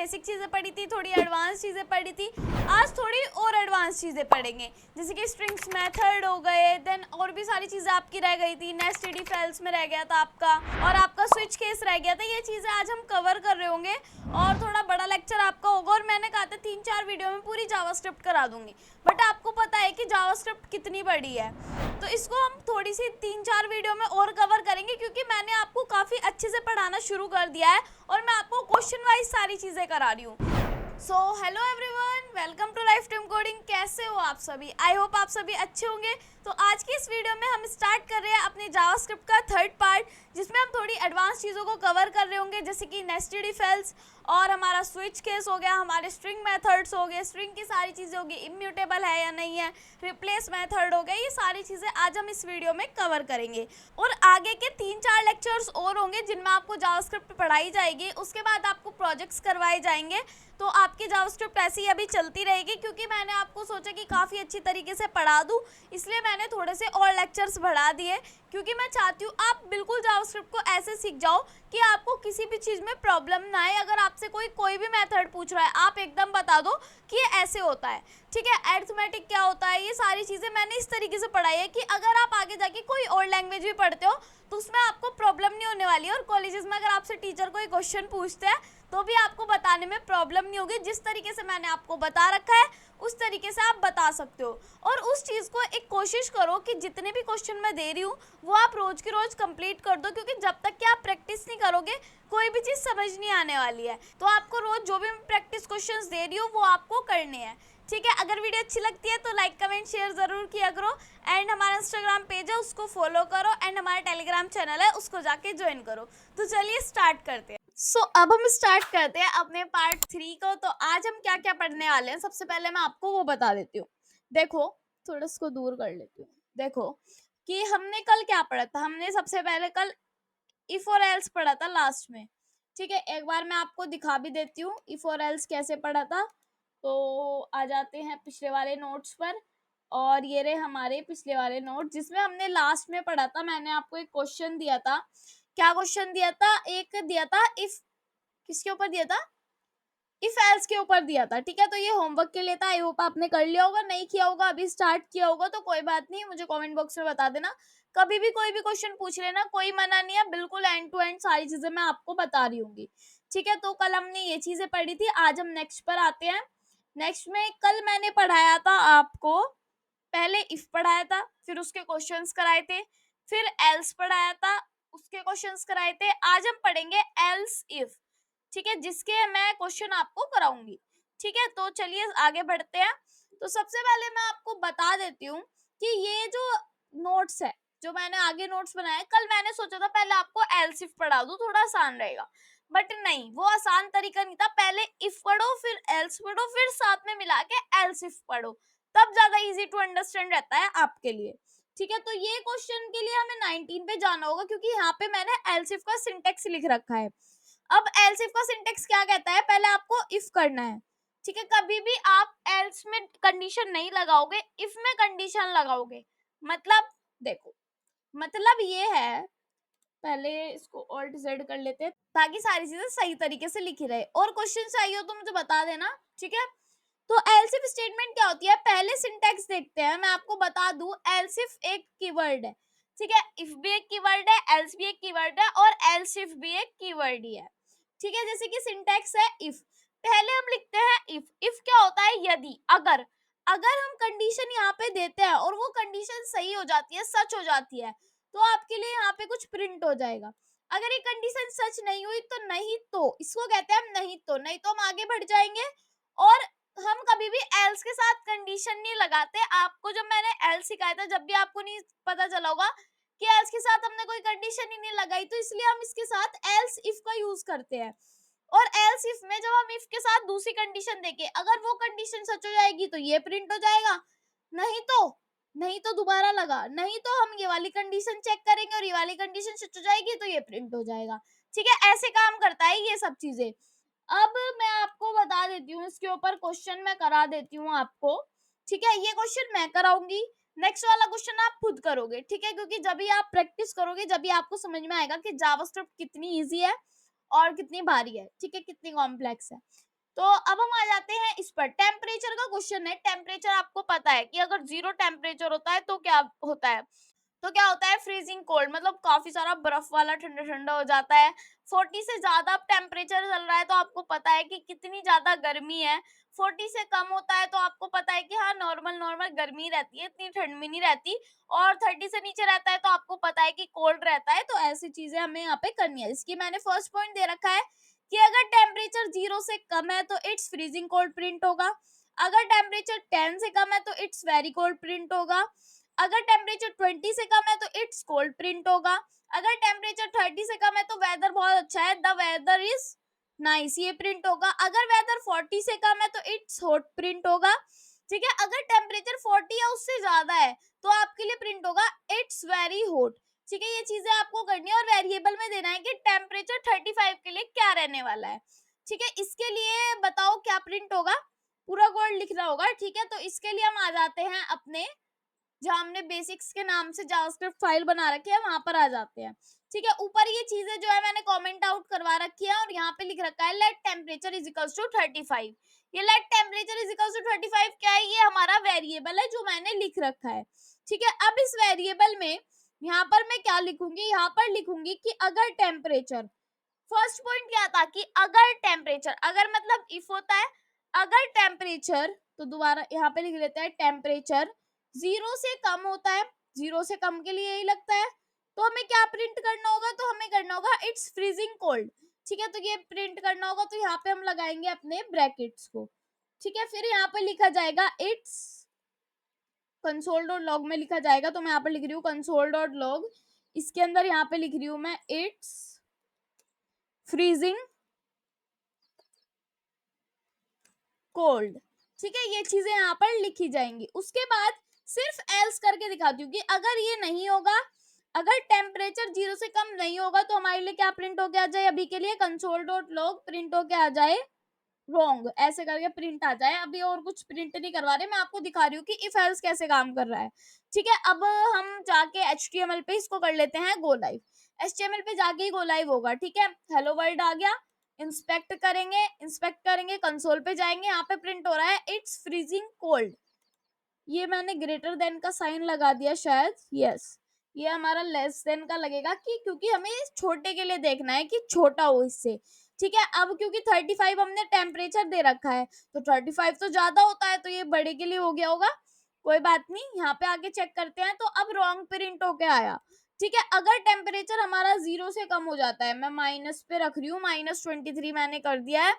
Basic चीज़ें पढ़ी थी, थोड़ी एडवांस चीज़ें पढ़ी थी। आज थोड़ी और एडवांस चीज़ें पढ़ेंगे, जैसे कि स्ट्रिंग्स मेथड हो गए, देन और भी सारी चीज़ें आपकी रह गई थी। नेस्टेड इफ एल्स में रह गया था आपका, और आपका स्विच केस रह गया था। ये चीज़ें आज हम कवर कर रहे होंगे और थोड़ा बड़ा लेक्चर आपका होगा। और मैंने कहा था 3-4 वीडियो में पूरी जावास्क्रिप्ट करा दूंगी, बट आपको पता है कि जावास्क्रिप्ट कितनी बड़ी है, तो इसको हम थोड़ी सी 3-4 वीडियो में और कवर करेंगे, क्योंकि मैंने आपको काफ़ी अच्छे से पढ़ाना शुरू कर दिया है और मैं आपको क्वेश्चन वाइज सारी चीज़ें करा रही हूँ। So hello everyone, welcome to lifetime coding. कैसे हो आप सभी? आई होप आप सभी अच्छे होंगे। तो आज की इस वीडियो में हम स्टार्ट कर रहे हैं अपने जावास्क्रिप्ट का थर्ड पार्ट, जिसमें हम थोड़ी एडवांस चीज़ों को कवर कर रहे होंगे, जैसे कि नेस्टेड इफ एल्स और हमारा स्विच केस हो गया, हमारे स्ट्रिंग मेथड्स हो गए, स्ट्रिंग की सारी चीज़ें होगी, इम्यूटेबल है या नहीं है, रिप्लेस मेथड हो गया। ये सारी चीज़ें आज हम इस वीडियो में कवर करेंगे। और आगे के 3-4 लेक्चर्स और होंगे जिनमें आपको जावास्क्रिप्ट पढ़ाई जाएगी। उसके बाद आपको प्रोजेक्ट्स करवाए जाएंगे, तो आपकी जावास्क्रिप्ट ऐसी ही अभी चलती रहेगी, क्योंकि मैंने आपको सोचा कि काफ़ी अच्छी तरीके से पढ़ा दूँ, इसलिए मैंने थोड़े से और लेक्चर्स बढ़ा दिए, क्योंकि मैं चाहती हूँ आप बिल्कुल जावास्क्रिप्ट को ऐसे सीख जाओ कि आपको किसी भी चीज़ में प्रॉब्लम ना आए। अगर आपसे कोई भी मेथड पूछ रहा है, आप एकदम बता दो कि ये ऐसे होता है, ठीक है। अरिथमेटिक क्या होता है, ये सारी चीज़ें मैंने इस तरीके से पढ़ाई है कि अगर आप आगे जाके कोई और लैंग्वेज भी पढ़ते हो तो उसमें आपको प्रॉब्लम नहीं होने वाली है। और कॉलेजेस में अगर आपसे टीचर कोई क्वेश्चन पूछते हैं तो भी आपको बताने में प्रॉब्लम नहीं होगी। जिस तरीके से मैंने आपको बता रखा है उस तरीके से आप बता सकते हो। और उस चीज़ को एक कोशिश करो कि जितने भी क्वेश्चन मैं दे रही हूँ वो आप रोज़ के रोज़ कंप्लीट कर दो, क्योंकि जब तक कि आप प्रैक्टिस नहीं करोगे कोई भी चीज़ समझ नहीं आने वाली है। तो आपको रोज़ जो भी मैं प्रैक्टिस क्वेश्चंस दे रही हूँ वो आपको करने हैं, ठीक है। अगर वीडियो अच्छी लगती है तो लाइक कमेंट शेयर ज़रूर किया करो। एंड हमारा इंस्टाग्राम पेज है उसको फॉलो करो, एंड हमारा टेलीग्राम चैनल है उसको जाके ज्वाइन करो। तो चलिए स्टार्ट करते हैं। अब हम स्टार्ट करते हैं अपने पार्ट 3 को। तो आज हम क्या क्या पढ़ने वाले हैं, सबसे पहले मैं आपको वो बता देती हूँ। देखो, थोड़ा इसको दूर कर लेती हूँ। देखो कि हमने कल क्या पढ़ा था। हमने सबसे पहले कल इफ और एल्स पढ़ा था लास्ट में, ठीक है। एक बार मैं आपको दिखा भी देती हूँ इफ और एल्स कैसे पढ़ा था। तो आ जाते हैं पिछले वाले नोट्स पर, और ये रहे हमारे पिछले वाले नोट जिसमें हमने लास्ट में पढ़ा था। मैंने आपको एक क्वेश्चन दिया था। क्या क्वेश्चन दिया था? एक दिया था इफ, किसके ऊपर दिया था? इफ एल्स के ऊपर दिया था, ठीक है। तो ये होमवर्क के लिए था। आई होप आपने कर लिया होगा, नहीं किया होगा, अभी स्टार्ट किया होगा तो कोई बात नहीं, मुझे कमेंट बॉक्स में बता देना। कभी भी कोई भी क्वेश्चन पूछ लेना, कोई मना नहीं है, बिल्कुल एंड टू एंड सारी चीजें मैं आपको बता रही हूँ, ठीक है। तो कल हमने ये चीजें पढ़ी थी, आज हम नेक्स्ट पर आते हैं। नेक्स्ट में कल मैंने पढ़ाया था आपको, पहले इफ पढ़ाया था, फिर उसके क्वेश्चंस कराए थे, फिर एल्स पढ़ाया था, उसके क्वेश्चंस कराए थे। आज हम पढ़ेंगे एल्स इफ, ठीक है, जिसके मैं क्वेश्चन आपको कराऊंगी, ठीक है। तो चलिए आगे बढ़ते हैं। तो सबसे पहले मैं आपको बता देती हूँ कि ये जो नोट्स है, जो मैंने आगे नोट्स बनाए, कल मैंने सोचा था पहले आपको एल्स इफ पढ़ा दूं, थोड़ा आसान रहेगा, बट नहीं, वो आसान तरीका नहीं था। पहले इफ पढ़ो, फिर एल्स पढ़ो, फिर साथ में मिला के एल्स इफ पढ़ो, तब ज्यादा इजी टू अंडरस्टैंड रहता है आपके लिए, ठीक है। तो ये क्वेश्चन के लिए हमें 19 पे जाना होगा, क्योंकि यहाँ पे मैंने एल्स इफ का सिंटेक्स लिख रखा है। अब एल्स इफ का सिंटेक्स क्या कहता है, पहले आपको इफ करना है, ठीक है। कभी भी आप एल्स में कंडीशन नहीं लगाओगे, इफ में कंडीशन लगाओगे। मतलब देखो, मतलब ये है, पहले इसको ऑल्ट जेड कर लेते हैं ताकि सारी चीजें सही तरीके से लिखी रहे। और क्वेश्चन चाहिए हो तो मुझे बता देना, ठीक है। तो एल्स इफ स्टेटमेंट क्या होती है, पहले सिंटेक्स देखते हैं। मैं आपको बता दूं, एल्स इफ एक कीवर्ड है, ठीक है। इफ भी एक कीवर्ड है, एल्स भी एक कीवर्ड है, और एल्स इफ भी एक कीवर्ड ही है, ठीक है। जैसे कि सिंटेक्स है इफ, पहले हम लिखते हैं इफ। इफ क्या होता है? यदि, अगर। अगर हम कंडीशन यहाँ पे देते हैं और वो कंडीशन सही हो जाती है, सच हो जाती है, तो आपके लिए यहाँ पे कुछ प्रिंट हो जाएगा। अगर ये कंडीशन सच नहीं हुई तो नहीं तो, इसको कहते हैं हम नहीं तो। नहीं तो हम आगे बढ़ जाएंगे। और हम कभी भी एल्स के साथ कंडीशन नहीं लगाते। आपको जब मैंने एल्स सिखाया था, जब भी आपको नहीं पता चला होगा कि एल्स के साथ हमने कोई कंडीशन ही नहीं लगाई, तो इसलिए हम इसके साथ एल्स इफ का यूज करते हैं। और एल्स इफ में जब हम इफ के साथ दूसरी कंडीशन देके, अगर वो कंडीशन सच हो जाएगी तो ये प्रिंट हो जाएगा, नहीं तो दोबारा लगा, नहीं तो हम ये वाली कंडीशन चेक करेंगे और ये वाली कंडीशन सच हो जाएगी तो ये प्रिंट हो जाएगा, ठीक है। ऐसे काम करता है ये सब चीजें। अब मैं आपको बता देती हूँ, इसके ऊपर क्वेश्चन मैं करा देती हूँ आपको, ठीक है। ये क्वेश्चन मैं कराऊंगी, नेक्स्ट वाला क्वेश्चन आप खुद करोगे, ठीक है। क्योंकि जब भी आप प्रैक्टिस करोगे, जब भी आपको समझ में आएगा कि जावास्क्रिप्ट कितनी इजी है और कितनी भारी है, ठीक है, कितनी कॉम्प्लेक्स है। तो अब हम आ जाते हैं इस पर, टेम्परेचर का क्वेश्चन है। टेम्परेचर आपको पता है कि अगर 0 टेम्परेचर होता है तो क्या होता है, तो क्या होता है फ्रीजिंग कोल्ड, मतलब काफी सारा बर्फ वाला ठंडा ठंडा हो जाता है। 40 से ज्यादा टेम्परेचर चल रहा है तो आपको पता है कि कितनी ज्यादा गर्मी है। 40 से कम होता है तो आपको पता है कि हाँ नॉर्मल नॉर्मल गर्मी रहती है, इतनी ठंड भी नहीं रहती। और 30 से नीचे रहता है तो आपको पता है कि कोल्ड रहता है। तो ऐसी चीजें हमें यहाँ पे करनी है। इसकी मैंने फर्स्ट पॉइंट दे रखा है कि अगर टेम्परेचर 0 से कम है तो इट्स फ्रीजिंग कोल्ड प्रिंट होगा। अगर टेम्परेचर 10 से कम है तो इट्स वेरी कोल्ड प्रिंट होगा। अगर टेम्परेचर 20 से कम है तो इट्स कोल्ड प्रिंट होगा। अगर टेम्परेचर 30 से कम है तो वेदर बहुत अच्छा है, द वेदर इज नाइस, ये प्रिंट होगा। अगर वेदर 40 से कम है तो इट्स हॉट प्रिंट होगा। ठीक है, अगर टेम्परेचर 40 या उससे ज्यादा है तो आपके लिए प्रिंट होगा इट्स वेरी हॉट। ठीक है, ये चीजें आपको करनी है और वेरिएबल में देना है कि टेम्परेचर 35 के लिए क्या रहने वाला है। ठीक है, इसके लिए बताओ क्या प्रिंट होगा, पूरा कोड लिखना होगा। ठीक है, तो इसके लिए हम आ जाते हैं अपने, जहां हमने बेसिक्स के नाम से जावास्क्रिप्ट फाइल बना रखी है वहां पर आ जाते हैं। ठीक है, ऊपर ये चीजें जो है मैंने कमेंट आउट करवा रखी है और यहाँ पे लिख रखा है let temperature is equals to 35। ये let temperature is equals to 35 क्या है, ये हमारा वेरिएबल है जो मैंने लिख रखा है। ठीक है, अब इस वेरिएबल में यहाँ पर मैं क्या लिखूंगी, यहाँ पर लिखूंगी कि अगर टेम्परेचर, फर्स्ट पॉइंट क्या था कि अगर टेम्परेचर, अगर मतलब इफ होता है, अगर टेम्परेचर, तो दोबारा यहाँ पे लिख लेते हैं टेम्परेचर 0 से कम होता है, 0 से कम के लिए यही लगता है, तो हमें क्या प्रिंट करना होगा, तो हमें करना होगा इट्स फ्रीजिंग कोल्ड। ठीक है, तो ये प्रिंट करना होगा तो यहाँ पे हम लगाएंगे अपने ब्रैकेट्स को। ठीक है, फिर यहाँ पे लिखा जाएगा इट्स कंसोल डॉट लॉग में लिखा जाएगा, तो मैं यहाँ पे लिख रही हूँ कंसोल डॉट लॉग, इसके अंदर यहाँ पे लिख रही हूँ मैं इट्स फ्रीजिंग कोल्ड। ठीक है, ये चीजें यहाँ पर लिखी जाएंगी। उसके बाद सिर्फ एल्स करके दिखाती हूँ कि अगर ये नहीं होगा, अगर टेम्परेचर 0 से कम नहीं होगा तो हमारे लिए क्या प्रिंट होके आ जाए, अभी के लिए कंसोल डॉट लॉग प्रिंट होके आ जाए रॉन्ग, ऐसे करके प्रिंट आ जाए। अभी और कुछ प्रिंट नहीं करवा रहे, मैं आपको दिखा रही हूँ कि इफ एल्स कैसे काम कर रहा है। ठीक है, अब हम जाके HTML पे इसको कर लेते हैं गो लाइव। HTML पे जाके ही गो लाइव होगा। ठीक है, हेलो वर्ल्ड आ गया, इंस्पेक्ट करेंगे, इंस्पेक्ट करेंगे, कंसोल पे जाएंगे, यहाँ पे प्रिंट हो रहा है इट्स फ्रीजिंग कोल्ड। ये मैंने ग्रेटर देन का साइन लगा दिया शायद, यस, ये हमारा लेस देन का लगेगा कि क्योंकि हमें छोटे के लिए देखना है कि छोटा हो इससे। ठीक है, अब क्योंकि 35 हमने टेम्परेचर दे रखा है तो 35 तो ज्यादा होता है तो ये बड़े के लिए हो गया होगा, कोई बात नहीं। यहाँ पे आके चेक करते हैं, तो अब रॉन्ग प्रिंट होके आया। ठीक है, अगर टेम्परेचर हमारा 0 से कम हो जाता है, मैं माइनस पे रख रही हूँ, -23 मैंने कर दिया है।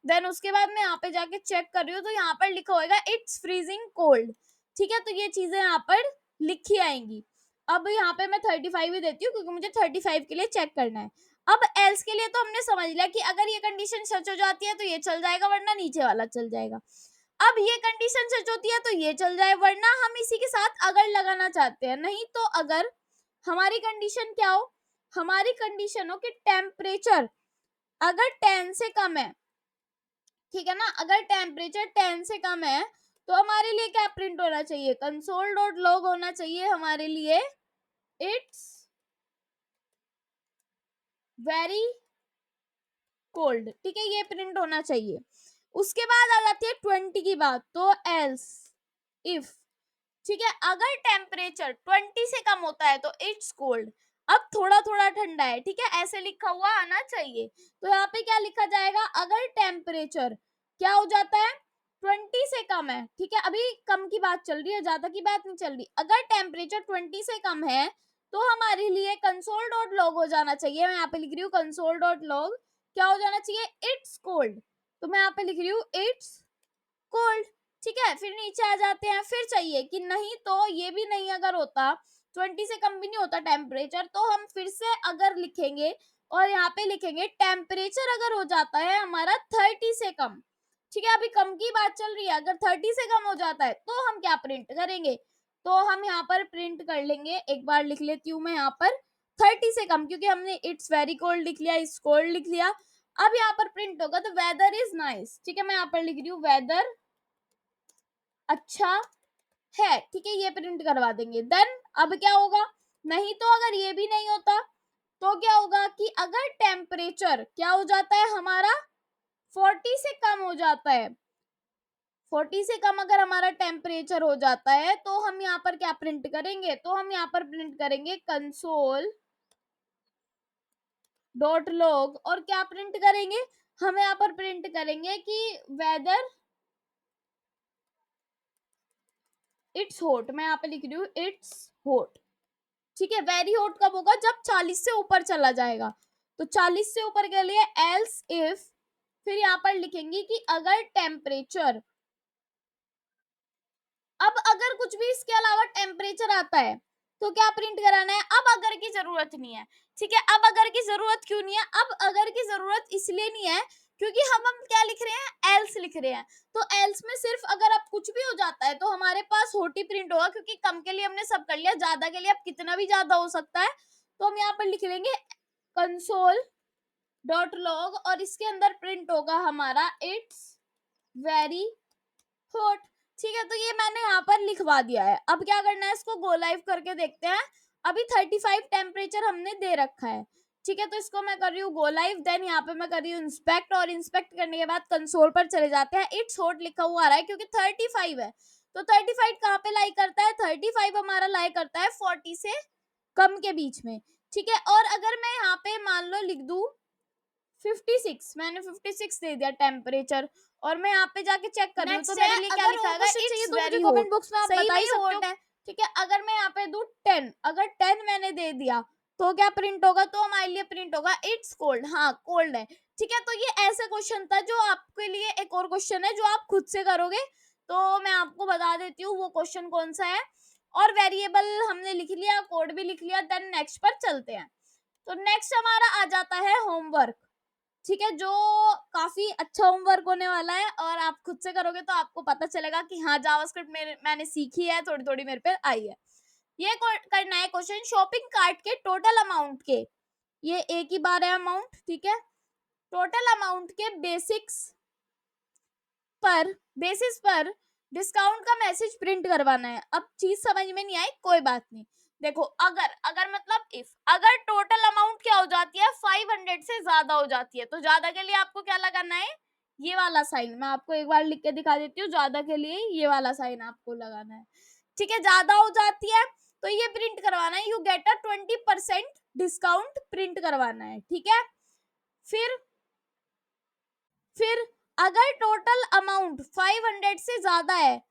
देन उसके बाद मैं यहाँ पे जाके चेक कर रही हूँ तो यहाँ पर लिखा होगा इट्स फ्रीजिंग कोल्ड। ठीक है, तो ये चीजें यहाँ पर लिखी आएंगी। अब यहाँ पे मैं 35 ही देती हूँ क्योंकि मुझे 35 के लिए चेक करना है। अब एल्स के लिए तो हमने समझ लिया कि अगर ये कंडीशन सच हो जाती है तो ये चल जाएगा, वरना नीचे वाला चल जाएगा। अब ये कंडीशन सच होती है तो ये चल जाए, वरना हम इसी के साथ अगर लगाना चाहते हैं। नहीं तो अगर हमारी कंडीशन क्या हो, हमारी कंडीशन हो कि टेम्परेचर अगर 10 से कम है, ठीक है ना, अगर टेम्परेचर 10 से कम है तो हमारे लिए क्या प्रिंट होना चाहिए, कंसोल डॉट लॉग होना चाहिए हमारे लिए इट्स वेरी कोल्ड। ठीक है, ये प्रिंट होना चाहिए। उसके बाद आ जाती है 20 की बात, तो एल्स इफ, ठीक है, अगर टेम्परेचर 20 से कम होता है तो इट्स कोल्ड। अब थोड़ा थोड़ा ठंडा है, ठीक है, ऐसे लिखा हुआ आना चाहिए। तो यहाँ पे क्या लिखा जाएगा, अगर टेम्परेचर क्या हो जाता है 20 से कम है, ठीक है, अभी कम की बात चल रही है, ज्यादा की बात नहीं चल रही। अगर टेम्परेचर 20 से कम है तो हमारे लिए कंसोल डॉट लॉग हो जाना चाहिए। मैं यहाँ पे लिख रही हूँ कंसोल डॉट लॉग, क्या हो जाना चाहिए, इट्स कोल्ड। तो मैं यहाँ पे लिख रही हूँ इट्स कोल्ड। ठीक है, फिर नीचे आ जाते हैं, फिर चाहिए कि नहीं तो ये भी नहीं अगर होता, 20 से कम भी नहीं होता टेम्परेचर, तो हम फिर से अगर लिखेंगे और यहाँ पे लिखेंगे टेम्परेचर अगर हो जाता है हमारा 30 से कम। ठीक है, अभी कम की बात चल रही है, अगर 30 से कम हो जाता है तो हम क्या प्रिंट करेंगे, तो हम यहाँ पर प्रिंट कर लेंगे, एक बार लिख लेती हूँ मैं यहाँ पर 30 से कम, क्योंकि हमने इट्स वेरी कोल्ड लिख लिया, इट्स कोल्ड लिख लिया। अब यहाँ पर प्रिंट होगा तो वेदर इज नाइस। ठीक है, मैं यहाँ पर लिख रही हूँ वेदर अच्छा है। ठीक है, ये प्रिंट करवा देंगे। देन अब क्या होगा, नहीं तो अगर ये भी नहीं होता तो क्या होगा कि अगर टेम्परेचर क्या हो जाता है हमारा 40 से कम हो जाता है, 40 से कम अगर हमारा टेम्परेचर हो जाता है तो हम यहाँ पर क्या प्रिंट करेंगे, तो हम यहाँ पर प्रिंट करेंगे कंसोल डॉट लॉग, और क्या प्रिंट करेंगे, हम यहाँ पर प्रिंट करेंगे कि वेदर इट्स हॉट, मैं यहाँ पे लिख रही हूँ इट्स हॉट, ठीक है। वेरी हॉट कब होगा, जब 40 से ऊपर चला जाएगा, तो 40 से ऊपर के लिए एल्स इफ, फिर यहाँ पर लिखेंगे कि अगर टेम्परेचर, अब अगर कुछ भी इसके अलावा टेम्परेचर आता है तो क्या प्रिंट कराना है, अब अगर की जरूरत नहीं है, ठीक है। अब अगर की जरूरत क्यों नहीं है, अब अगर की जरूरत इसलिए नहीं है क्योंकि हम क्या लिख रहे हैं, एल्स लिख रहे हैं, तो एल्स में सिर्फ अगर अब कुछ भी हो जाता है तो हमारे पास होटी प्रिंट होगा, क्योंकि कम के लिए हमने सब कर लिया, ज्यादा के लिए अब कितना भी ज्यादा हो सकता है, तो हम यहाँ पर लिख लेंगे कंसोल डॉट लॉग, और इसके अंदर प्रिंट होगा हमारा इट्स वेरी हॉट, ठीक है। तो ये मैंने यहाँ पर लिखवा दिया है। अब क्या करना है, इसको गो लाइव करके देखते हैं। अभी 35 टेम्परेचर हमने दे रखा है, ठीक है। तो इसको मैं कर रही हूँ गो लाइव, देन यहाँ पे मैं कर रही हूँ इंस्पेक्ट, और इंस्पेक्ट करने के बाद कंसोल पर चले जाते हैं। इट्स हॉट लिखा हुआ आ रहा है क्योंकि 35 है, तो 35 कहाँ पे लाई करता है, 35 हमारा लाई करता है 40 से कम के बीच में, ठीक है। और अगर मैं यहाँ पे मान लो लिख दू 56, मैंने 56 दे दिया टेम्परेचर, और मैं यहाँ पे जाके चेक कर रही हूँ तो मेरे लिए क्या लिखा है, चाहिए तो मुझे कमेंट बॉक्स में आप बता ही सकते हो, ठीक है। अगर मैं यहाँ पे दूं 10, अगर 10 मैंने दे दिया तो क्या प्रिंट होगा, तो हमारे लिए प्रिंट होगा इट्स कोल्ड, हाँ कोल्ड है, ठीक है। तो ये ऐसे क्वेश्चन था जो आपके लिए, एक और क्वेश्चन है जो आप खुद से करोगे, तो मैं आपको बता देती हूँ वो क्वेश्चन कौन सा है। और वेरिएबल हमने लिख लिया, कोड भी लिख लिया, देन नेक्स्ट पर चलते हैं। तो नेक्स्ट हमारा आ जाता है होमवर्क, ठीक है, जो काफी अच्छा होमवर्क होने वाला है, और आप खुद से करोगे तो आपको पता चलेगा कि हाँ जावास्क्रिप्ट मैंने सीखी है, थोड़ी थोड़ी मेरे पे आई है। ये करना है क्वेश्चन, शॉपिंग कार्ट के टोटल अमाउंट के, ये एक ही बार है अमाउंट, ठीक है, टोटल अमाउंट के बेसिस पर डिस्काउंट का मैसेज प्रिंट करवाना है। अब चीज समझ में नहीं आई, कोई बात नहीं। देखो अगर अगर मतलब इफ अगर टोटल अमाउंट क्या हो जाती है, 500 से ज्यादा हो जाती है, तो ज्यादा के लिए आपको क्या लगाना है, ये वाला साइन, मैं आपको एक बार लिख के दिखा देती हूँ, ज्यादा के लिए ये वाला साइन आपको लगाना है, ठीक है। ज्यादा हो जाती है तो ये प्रिंट करवाना है, you get a 20% discount print करवाना है, ठीक है। फिर अगर टोटल अमाउंट 500 से ज्यादा है,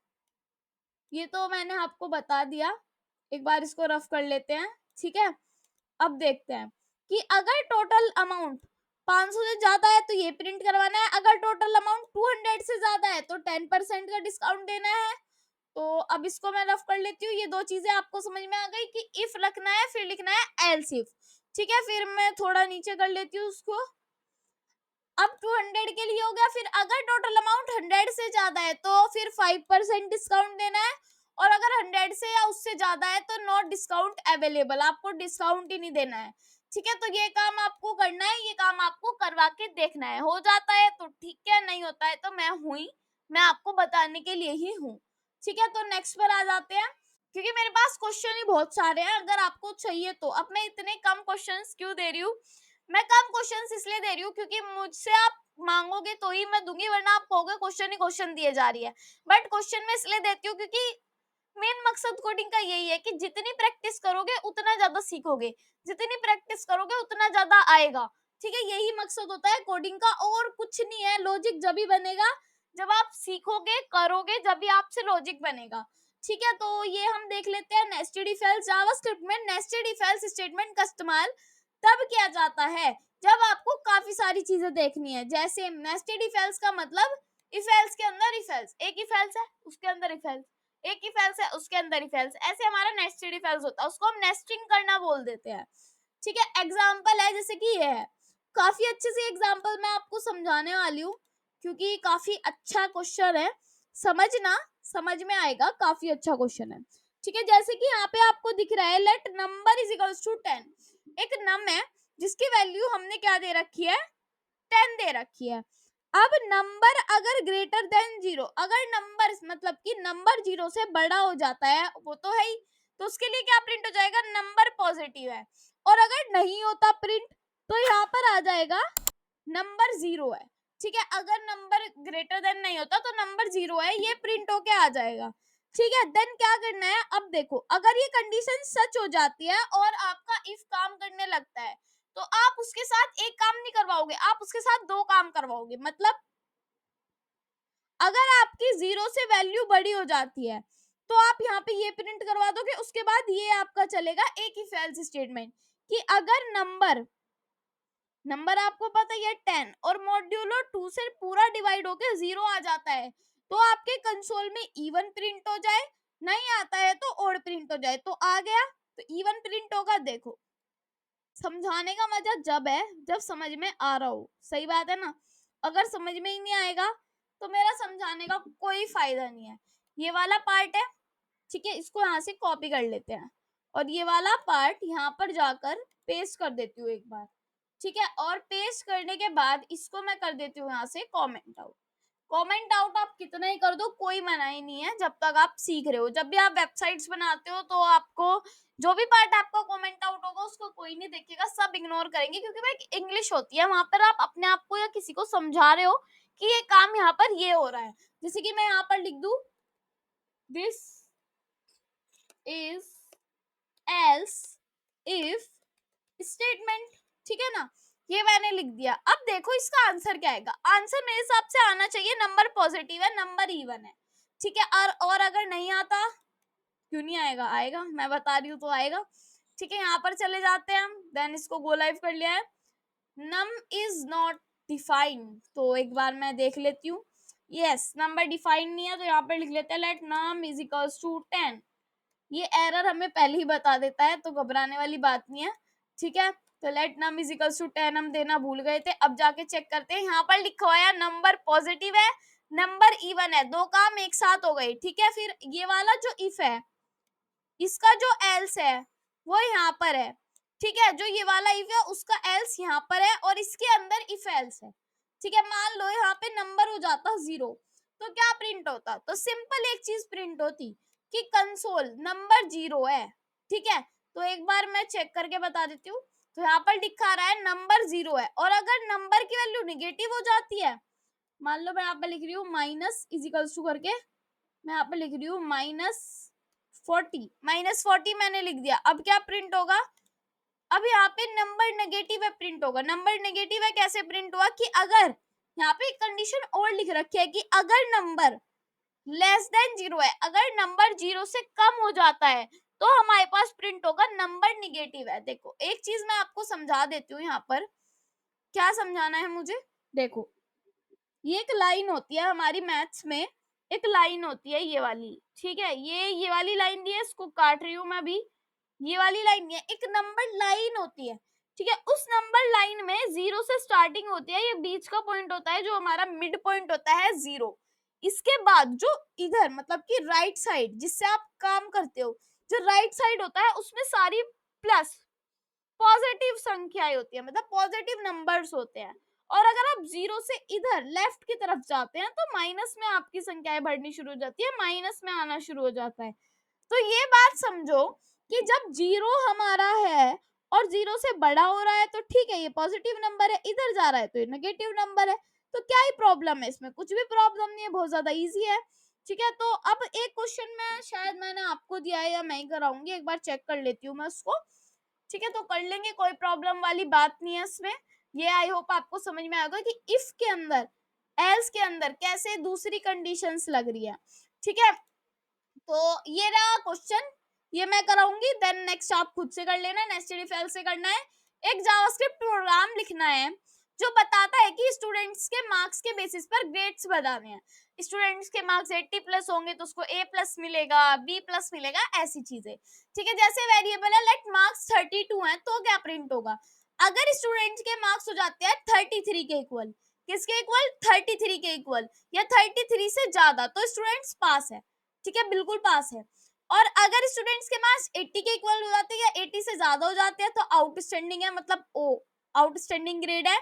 ये तो मैंने आपको बता दिया, एक बार इसको रफ कर लेते हैं, ठीक है। अब देखते हैं कि अगर टोटल अमाउंट 500 से ज्यादा है तो ये प्रिंट करवाना है, अगर टोटल अमाउंट 200 से ज्यादा है तो 10% का डिस्काउंट देना है। तो अब इसको मैं रफ कर लेती हूँ, ये दो चीजें आपको समझ में आ गई कि इफ रखना है, फिर लिखना है एल्स इफ, ठीक है। फिर मैं थोड़ा नीचे कर लेती हूँ उसको, अब 200 के लिए हो गया। फिर अगर टोटल अमाउंट 100 से ज्यादा है तो फिर 5% डिस्काउंट देना है, और अगर 100 से या उससे ज्यादा है तो नॉट डिस्काउंट अवेलेबल, आपको डिस्काउंट ही नहीं देना है, ठीक है। तो ये काम आपको करना है, ये काम आपको करवा के देखना है, हो जाता है तो ठीक है, नहीं होता है तो मैं आपको बताने के लिए ही हूँ, ठीक है। तो नेक्स्ट पर आ जाते हैं, क्योंकि मेरे पास क्वेश्चन ही बहुत सारे हैं, अगर आपको चाहिए तो। अब मैं इतने कम क्वेश्चंस क्यों दे रही हूँ, मैं कम क्वेश्चंस इसलिए दे रही हूँ क्योंकि मुझसे आप मांगोगे तो ही मैं दूंगी, वरना आप कहोगे क्वेश्चन ही क्वेश्चन दिए जा रही है। बट क्वेश्चन मैं इसलिए देती हूँ क्योंकि मेन मकसद कोडिंग का यही है कि जितनी प्रैक्टिस करोगे उतना ज्यादा सीखोगे, जितनी प्रैक्टिस करोगे उतना ज्यादा आएगा, ठीक है। यही मकसद होता है कोडिंग का, और कुछ नहीं है। लॉजिक जब ही बनेगा जब आप सीखोगे, करोगे, जब भी आपसे लॉजिक बनेगा, ठीक है। तो ये हम देख लेते हैं नेस्टेड इफ एल्स। जावास्क्रिप्ट में नेस्टेड इफ एल्स स्टेटमेंट का इस्तेमाल तब किया जाता है जब आपको काफी सारी चीजें देखनी है। जैसे नेस्टेड इफ एल्स का मतलब, इफ एल्स के अंदर इफ एल्स, एक इफ एल्स है उसके अंदर इफ एल्स, एक इफ एल्स है उसके अंदर इफ एल्स, ऐसे हमारा नेस्टेड इफ एल्स होता है, उसको हम नेस्टिंग करना बोल देते हैं, ठीक है। एग्जाम्पल है जैसे कि ये है, काफी अच्छे से एग्जाम्पल मैं आपको समझाने वाली हूँ क्योंकि काफी अच्छा क्वेश्चन है, समझ में आएगा, काफी अच्छा क्वेश्चन है, ठीक है। जैसे कि यहाँ पे आपको दिख रहा है, let number is equals to 10, एक नम है जिसकी वैल्यू हमने क्या दे रखी है, 10 दे रखी है। अब नंबर अगर ग्रेटर देन 0, अगर नंबर मतलब कि नंबर 0 से बड़ा हो जाता है, वो तो है ही, तो उसके लिए क्या प्रिंट हो जाएगा, नंबर पॉजिटिव है। और अगर नहीं होता प्रिंट तो यहाँ पर आ जाएगा नंबर 0 है, ठीक है, अगर नंबर ग्रेटर देन नहीं होता तो नंबर 0 है, ये प्रिंट होके आ जाएगा। ठीक है, देन क्या करना है, अब देखो अगर ये कंडीशन सच हो जाती है और आपका इफ काम करने लगता है, तो आप उसके साथ एक काम नहीं करवाओगे, आप उसके साथ दो काम करवाओगे। मतलब अगर आपकी 0 से वैल्यू बड़ी हो जाती है तो आप यहाँ पे ये प्रिंट करवा दोगे, उसके बाद ये आपका चलेगा एक इफ एल्स स्टेटमेंट कि अगर नंबर आपको पता है 10 और मॉड्यूलो 2 से पूरा डिवाइड होके 0 आ जाता है, तो आपके कंसोल में इवन प्रिंट हो जाए, नहीं आता है तो ओड प्रिंट हो जाए। तो आ गया तो इवन प्रिंट होगा। देखो समझाने का मजा जब है जब समझ में आ रहा हो, सही बात है ना। अगर समझ में ही नहीं आएगा तो मेरा समझाने का कोई फायदा नहीं है। ये वाला पार्ट है, ठीक है, इसको यहाँ से कॉपी कर लेते हैं और ये वाला पार्ट यहाँ पर जाकर पेस्ट कर देती हूँ एक बार। ठीक है, और पेस्ट करने के बाद इसको मैं कर देती हूँ यहाँ से कमेंट आउट। कमेंट आउट आप कितना ही कर दो कोई मना ही नहीं है, जब तक आप सीख रहे हो। जब भी आप वेबसाइट्स बनाते हो तो आपको जो भी पार्ट आपका कमेंट आउट होगा उसको कोई नहीं देखेगा, सब इग्नोर करेंगे, क्योंकि भाई इंग्लिश होती है, वहां पर आप अपने आप को या किसी को समझा रहे हो कि ये काम यहाँ पर ये हो रहा है। जैसे कि मैं यहाँ पर लिख दू this is else if statement, ठीक है ना, ये मैंने लिख दिया। अब देखो इसका आंसर क्या आएगा। आंसर मेरे हिसाब से आना चाहिए नंबर पॉजिटिव है, नंबर इवन है। ठीक है, और अगर नहीं आता, क्यों नहीं आएगा, आएगा, मैं बता रही हूँ तो आएगा। ठीक है, यहाँ पर चले जाते हैं हम, देन इसको गो लाइव कर लिया है। नम इज नॉट डिफाइंड, तो एक बार मैं देख लेती हूँ। यस, नंबर डिफाइंड नहीं है, तो यहाँ पर लिख लेते हैं let num is equals to 10। ये एरर हमें पहले ही बता देता है, तो घबराने वाली बात नहीं है। ठीक है, तो let num is equals to 10 हम देना भूल गए थे, अब जाके चेक करते हैं। यहाँ पर लिखा हुआ है नंबर पॉजिटिव है, नंबर इवन है, दो काम एक साथ हो गए। ठीक है, फिर ये वाला जो इफ है इसका जो एल्स है वो यहाँ पर है। ठीक है, जो ये वाला इफ है उसका एल्स यहाँ पर है और इसके अंदर इफ एल्स है। ठीक है, मान लो यहाँ पे नंबर हो जाता 0, तो क्या प्रिंट होता, तो सिंपल एक चीज प्रिंट होती कि कंसोल नंबर 0 है। ठीक है, तो एक बार मैं चेक करके बता देती हूँ। तो यहाँ पर दिखा रहा है नंबर 0 है, और अगर नंबर की वैल्यू निगेटिव हो जाती है, मान लो मैं यहाँ पे लिख रही हूँ माइनस इजिकल्स टू करके, मैं यहाँ पे लिख रही हूँ -40 मैंने लिख दिया। अब क्या प्रिंट होगा, अब यहाँ पे नंबर नेगेटिव है प्रिंट होगा। नंबर नेगेटिव है कैसे प्रिंट हुआ कि अगर यहाँ पे कंडीशन और लिख रखी है कि अगर नंबर लेस देन 0 है, अगर नंबर 0 से कम हो जाता है तो हमारे पास प्रिंट होगा नंबर निगेटिव है। देखो एक चीज मैं आपको समझा देती हूँ, यहाँ पर क्या समझाना है मुझे। देखो ये एक लाइन होती है हमारी मैथ्स में, एक लाइन होती है ये वाली। ठीक है, ये वाली लाइन दी है, इसको काट रही हूँ मैं अभी। ये वाली लाइन नहीं है, एक नंबर लाइन होती है। ठीक है, उस नंबर लाइन में 0 से स्टार्टिंग होती है, ये बीच का पॉइंट होता है, जो हमारा मिड पॉइंट होता है 0। इसके बाद जो इधर मतलब कि राइट साइड जिससे आप काम करते हो, जो राइट साइड होता है उसमें सारी प्लस पॉजिटिव संख्याएं होती है, मतलब पॉजिटिव नंबर्स होते हैं। और अगर आप 0 से इधर लेफ्ट की तरफ जाते हैं तो माइनस में आपकी संख्याएं बढ़नी शुरू हो जाती है, माइनस में आना शुरू हो जाता है। तो ये बात समझो कि जब 0 हमारा है और 0 से बड़ा हो रहा है तो ठीक है, ये पॉजिटिव नंबर है, इधर जा रहा है तो ये नेगेटिव नंबर है, तो क्या ही प्रॉब्लम है इसमें, कुछ भी प्रॉब्लम नहीं है, बहुत ज्यादा इजी है। ठीक है, तो अब एक क्वेश्चन में शायद मैंने आपको दिया है या मैं ही कराऊंगी, एक बार चेक कर लेती हूँ मैं उसको। ठीक है, तो कर लेंगे, कोई प्रॉब्लम वाली बात नहीं है इसमें। ये आई होप आपको समझ में आएगा कि इफ के अंदर एल्स के अंदर कैसे दूसरी कंडीशंस लग रही है। ठीक है, तो ये रहा क्वेश्चन, ये मैं कराऊंगी, देन नेक्स्ट आप खुद से कर लेना, नेस्टेड इफ एल्स से करना है। एक जावास्क्रिप्ट प्रोग्राम लिखना है जो बताता है कि स्टूडेंट्स के मार्क्स के बेसिस पर ग्रेड्स बताने हैं। स्टूडेंट्स के मार्क्स 80 प्लस होंगे तो उसको A प्लस मिलेगा, B प्लस मिलेगा, ऐसी चीजें। ठीक है, जैसे वेरिएबल है लेट मार्क्स 32 है तो क्या प्रिंट होगा, अगर स्टूडेंट्स के मार्क्स हो जाते हैं 33 के इक्वल, किसके इक्वल, 33 के इक्वल या 33 से ज्यादा, तो स्टूडेंट्स पास है। ठीक है, बिल्कुल पास है। और अगर स्टूडेंट्स के मार्क्स 80 के इक्वल हो जाते हैं या 80 से ज्यादा हो जाते हैं तो आउटस्टैंडिंग है, मतलब O आउटस्टैंडिंग ग्रेड है।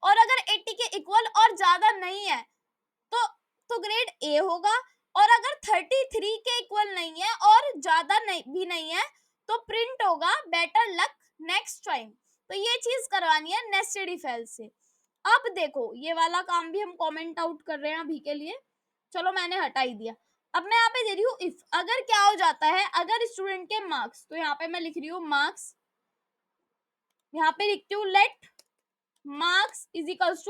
और अगर 80 के इक्वल और ज्यादा नहीं है तो ग्रेड ए होगा। और अगर 33 के इक्वल नहीं है और ज्यादा भी नहीं है तो प्रिंट होगा बेटर लक नेक्स्ट टाइम। तो ये चीज करवानी है नेस्टेड इफ एल्स से। अब देखो ये वाला काम भी हम कमेंट आउट कर रहे हैं अभी के लिए, चलो मैंने हटा ही दिया। अब मैं यहाँ पे दे रही हूँ इफ, अगर क्या हो जाता है, अगर स्टूडेंट के मार्क्स, तो यहाँ पे मैं लिख रही हूँ मार्क्स, यहाँ पे लिखती हूँ let marks is equals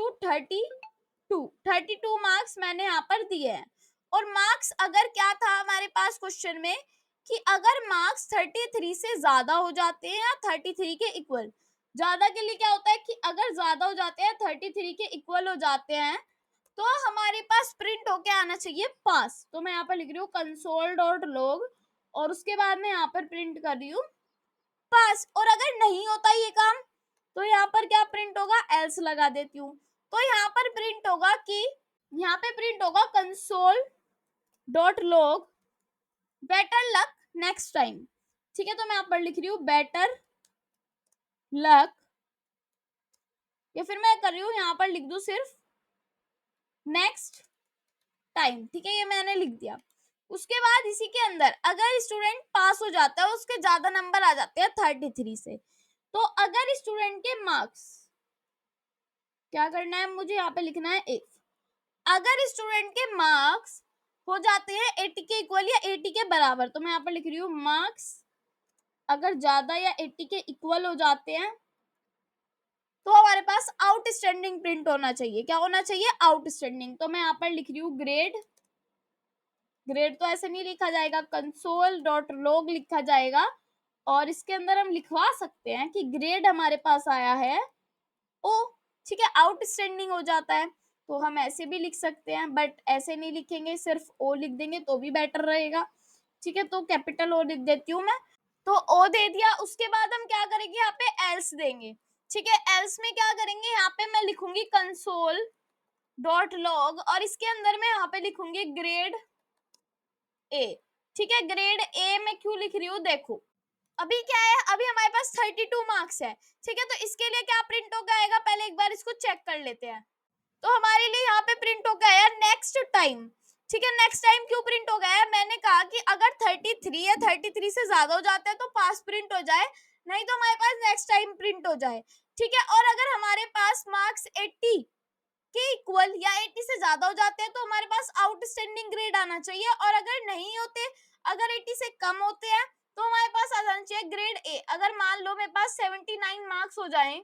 to 32 marks मैंने यहाँ पर दिए हैं। और मार्क्स अगर क्या था हमारे पास क्वेश्चन में कि अगर मार्क्स 33 से ज्यादा हो जाते हैं या 33 के इक्वल, ज्यादा के लिए क्या होता है कि अगर ज्यादा हो जाते हैं 33 के इक्वल हो जाते हैं तो हमारे पास प्रिंट होके आना चाहिए पास। तो मैं यहाँ पर लिख रही हूँ कंसोल डॉट लॉग और उसके बाद मैं यहाँ पर प्रिंट कर रही हूँ पास। और अगर नहीं होता ये काम तो यहाँ पर क्या प्रिंट होगा, एल्स लगा देती हूँ। तो यहाँ पर प्रिंट होगा कि यहाँ पे प्रिंट होगा console dot log better luck next time. ठीक है, तो मैं यहाँ पर लिख रही हूँ बेटर लक, या फिर मैं कर रही हूँ यहाँ पर लिख दूं सिर्फ नेक्स्ट टाइम। ठीक है, ये मैंने लिख दिया। उसके बाद इसी के अंदर अगर स्टूडेंट पास हो जाता है, उसके ज्यादा नंबर आ जाते हैं 33 से, तो अगर स्टूडेंट के मार्क्स, क्या करना है मुझे यहाँ पे लिखना है इफ, अगर स्टूडेंट के मार्क्स हो जाते हैं 80 के इक्वल या 80 के बराबर, तो मैं यहाँ पर लिख रही हूँ मार्क्स अगर ज्यादा या 80 के इक्वल हो जाते हैं तो हमारे पास आउटस्टैंडिंग प्रिंट होना चाहिए। क्या होना चाहिए, आउटस्टैंडिंग। तो मैं यहाँ पर लिख रही हूँ ग्रेड, ग्रेड तो ऐसे नहीं लिखा जाएगा, कंसोल डॉट लॉग लिखा जाएगा। और इसके अंदर हम लिखवा सकते हैं कि ग्रेड हमारे पास आया है ओ। ठीक है, आउटस्टैंडिंग हो जाता है तो हम ऐसे भी लिख सकते हैं, बट ऐसे नहीं लिखेंगे, सिर्फ ओ लिख देंगे तो भी बेटर रहेगा। ठीक है, तो कैपिटल ओ लिख देती हूँ मैं, तो ओ दे दिया। उसके बाद हम क्या करेंगे, यहाँ पे एल्स देंगे। ठीक है, एल्स में क्या करेंगे, यहाँ पे मैं लिखूंगी कंसोल डॉट लॉग और इसके अंदर मैं यहाँ पे लिखूंगी ग्रेड ए। ठीक है, ग्रेड ए में क्यों लिख रही हूँ, देखो अभी क्या है, अभी हमारे पास 32 मार्क्स है। ठीक है, तो इसके लिए क्या प्रिंट होकर आएगा, पहले एक बार इसको चेक कर लेते हैं। तो हमारे लिए यहाँ पे प्रिंट हो गया है नेक्स्ट टाइम। ठीक है, नेक्स्ट टाइम क्यों प्रिंट हो गया है, मैंने कहा कि अगर 33 या 33 से ज्यादा हो जाता है तो पास प्रिंट हो जाए, नहीं तो हमारे पास नेक्स्ट टाइम प्रिंट हो जाए। ठीक है, और अगर हमारे पास मार्क्स 80 के इक्वल या 80 से ज्यादा हो जाते हैं तो हमारे पास आउटस्टैंडिंग ग्रेड आना चाहिए, और अगर नहीं होते, अगर 80 से कम होते हैं तो हमारे पास आ जाना चाहिए ग्रेड ए। अगर मान लो मेरे पास 79 मार्क्स हो जाए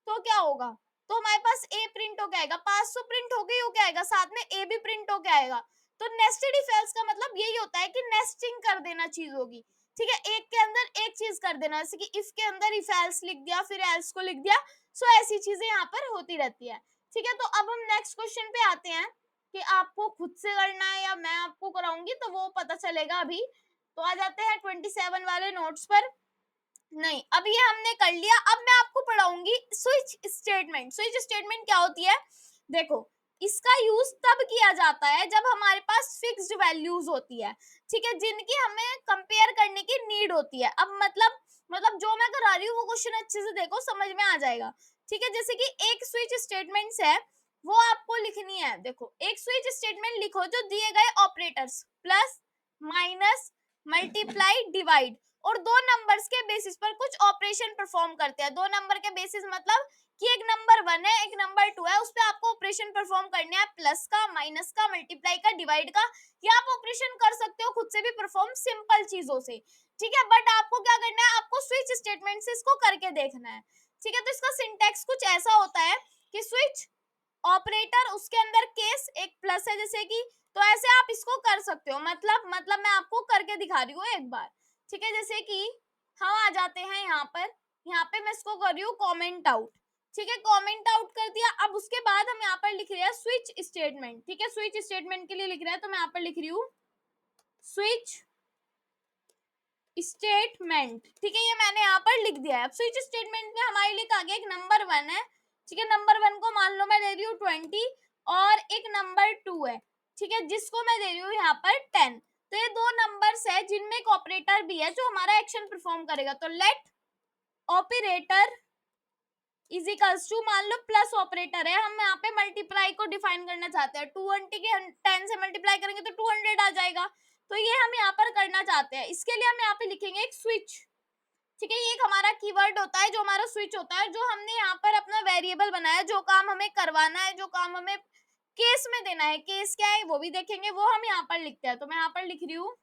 तो क्या होगा, तो हमारे पास ए प्रिंट होके आएगा, पास तो प्रिंट होके होके आएगा, साथ में ए भी प्रिंट होके आएगा। तो नेस्टेड इफ एल्स का मतलब यही होता है कि नेस्टिंग कर देना चीज होगी। ठीक है, एक के अंदर एक चीज कर देना, जैसे कि इफ के अंदर इफ एल्स लिख दिया, फिर एल्स को लिख दिया। सो ऐसी चीजें यहाँ पर होती रहती है। ठीक है, तो अब हम नेक्स्ट क्वेश्चन पे आते हैं कि आपको खुद से करना है या मैं आपको कराऊंगी, तो वो पता चलेगा अभी। तो आ जाते हैं 27 वाले नोट्स पर। नहीं, अब ये हमने कर लिया। अब मैं आपको पढ़ाऊंगी स्विच स्टेटमेंट। स्विच स्टेटमेंट क्या होती है, देखो इसका यूज तब किया जाता है जब हमारे पास फिक्स्ड वैल्यूज होती है। ठीक है, जिनकी हमें कंपेयर करने की नीड होती है। अब मतलब जो मैं करा रही हूँ वो क्वेश्चन अच्छे से देखो, समझ में आ जाएगा। ठीक है, जैसे कि एक स्विच स्टेटमेंट है वो आपको लिखनी है। देखो एक स्विच स्टेटमेंट लिखो जो दिए गए operators plus minus multiply divide और दो नंबर्स के बेसिस पर कुछ ऑपरेशन परफॉर्म करते हैं। दो नंबर के बेसिस मतलब कि एक नंबर 1 है, एक नंबर 2 है, उस पे आपको ऑपरेशन परफॉर्म करने हैं, प्लस का, माइनस का, मल्टीप्लाई का, डिवाइड का। ये आप ऑपरेशन कर सकते हो खुद से भी परफॉर्म सिंपल चीजों से। ठीक है, बट आपको क्या करना है, आपको स्विच स्टेटमेंट से इसको करके देखना है। ठीक है, तो इसका सिंटेक्स कुछ ऐसा होता है कि स्विच ऑपरेटर, उसके अंदर केस एक प्लस है जैसे कि, तो ऐसे आप इसको कर सकते हो। मतलब मैं आपको करके दिखा रही हूँ एक बार। ठीक है, जैसे कि हम आ जाते हैं यहाँ पे मैं इसको कर रही हूँ कमेंट आउट। ठीक है, कमेंट आउट कर दिया। अब उसके बाद हम यहाँ पर लिख रहे हैं स्विच स्टेटमेंट। ठीक है, स्विच स्टेटमेंट के लिए लिख रहे हैं, तो मैं यहाँ पर लिख रही हूँ स्विच स्टेटमेंट। ठीक है, ये मैंने यहाँ पर लिख दिया है। अब स्विच स्टेटमेंट में हमारे लिए आगे एक नंबर 1 है। ठीक है, नंबर 1 को मान लो मैं दे रही हूँ 20 और एक नंबर 2 है। ठीक है, जिसको मैं दे रही हूँ यहाँ पर 10। तो ये दो नंबर्स है जिनमें एक ऑपरेटर भी है जो हमारा एक्शन परफॉर्म करेगा। तो let operator is equals to, मान लो प्लस ऑपरेटर है, हम यहाँ पे मल्टीप्लाई को डिफाइन करना चाहते हैं। 220 के 10 से मल्टीप्लाई करेंगे तो 200 आ जाएगा। तो ये हम यहाँ पर करना चाहते हैं, इसके लिए हम यहाँ पे लिखेंगे एक स्विच ठीक है, ये एक हमारा कीवर्ड होता है जो हमारा स्विच होता है, जो हमने यहाँ पर अपना वेरिएबल बनाया, जो काम हमें करवाना है, जो काम हमें केस में देना है, केस क्या है वो भी देखेंगे, वो हम यहाँ पर लिखते हैं। तो मैं यहाँ पर लिख रही हूँ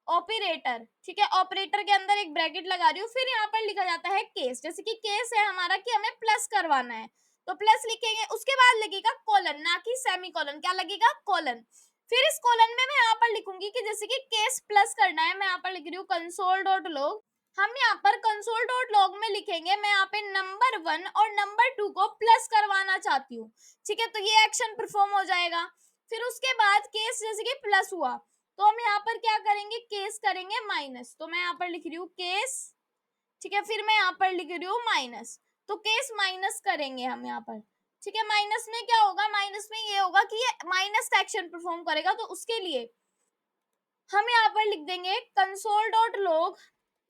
ऑपरेटर, ठीक है, ऑपरेटर के अंदर एक ब्रैकेट लगा रही हूँ, फिर यहाँ पर लिखा जाता है केस। जैसे कि केस है हमारा कि हमें प्लस करवाना है, तो प्लस लिखेंगे, उसके बाद लगेगा कोलन, ना कि सेमी कोलन, क्या लगेगा, कोलन। फिर इस कोलन में मैं यहाँ पर लिखूंगी कि जैसे कि केस प्लस करना है, मैं यहाँ पर लिख रही हूँ कंसोल डॉट लॉग। हम यहाँ पर कंसोल डॉट लॉग में लिखेंगे, मैं यहाँ पे नंबर 1 और नंबर 2 को प्लस करवाना चाहती हूँ, ठीक है, तो ये एक्शन परफॉर्म हो जाएगा। फिर उसके बाद केस जैसे कि प्लस हुआ, तो हम यहाँ पर क्या करेंगे, केस करेंगे माइनस, तो मैं यहाँ पर लिख रही हूँ केस, ठीक है, फिर मैं यहाँ पर लिख रही हूँ माइनस, तो केस माइनस करेंगे हम यहाँ पर, ठीक है। माइनस में क्या होगा, माइनस में ये होगा कि ये माइनस का एक्शन परफॉर्म करेगा, तो उसके लिए हम यहाँ पर लिख देंगे कंसोल डॉट लॉग,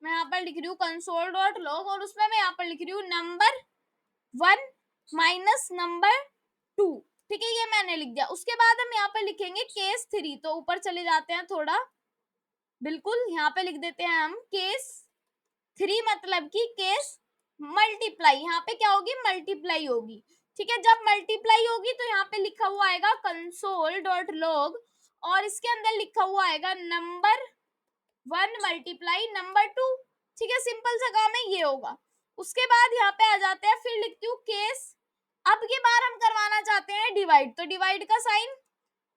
मैं यहाँ पर लिख रही हूँ कंसोल डॉट लॉग, और उसमें मैं यहाँ पर लिख रही हूँ नंबर 1 माइनस नंबर 2, ठीक है, ये मैंने लिख दिया। उसके बाद हम यहाँ पर लिखेंगे केस 3, तो ऊपर चले जाते हैं थोड़ा, बिल्कुल यहाँ पे लिख देते हैं हम केस 3, मतलब कि केस मल्टीप्लाई, यहाँ पे क्या होगी, मल्टीप्लाई होगी, ठीक है। जब मल्टीप्लाई होगी तो यहाँ पे लिखा हुआ आएगा कंसोल डॉट लॉग, और इसके अंदर लिखा हुआ आएगा नंबर 1 मल्टीप्लाई नंबर 2, ठीक है, सिंपल सा काम है, ये होगा। उसके बाद यहाँ पे आ जाते हैं, फिर लिखती हूँ केस, अब की बार हम करवाना चाहते हैं डिवाइड, तो डिवाइड का साइन,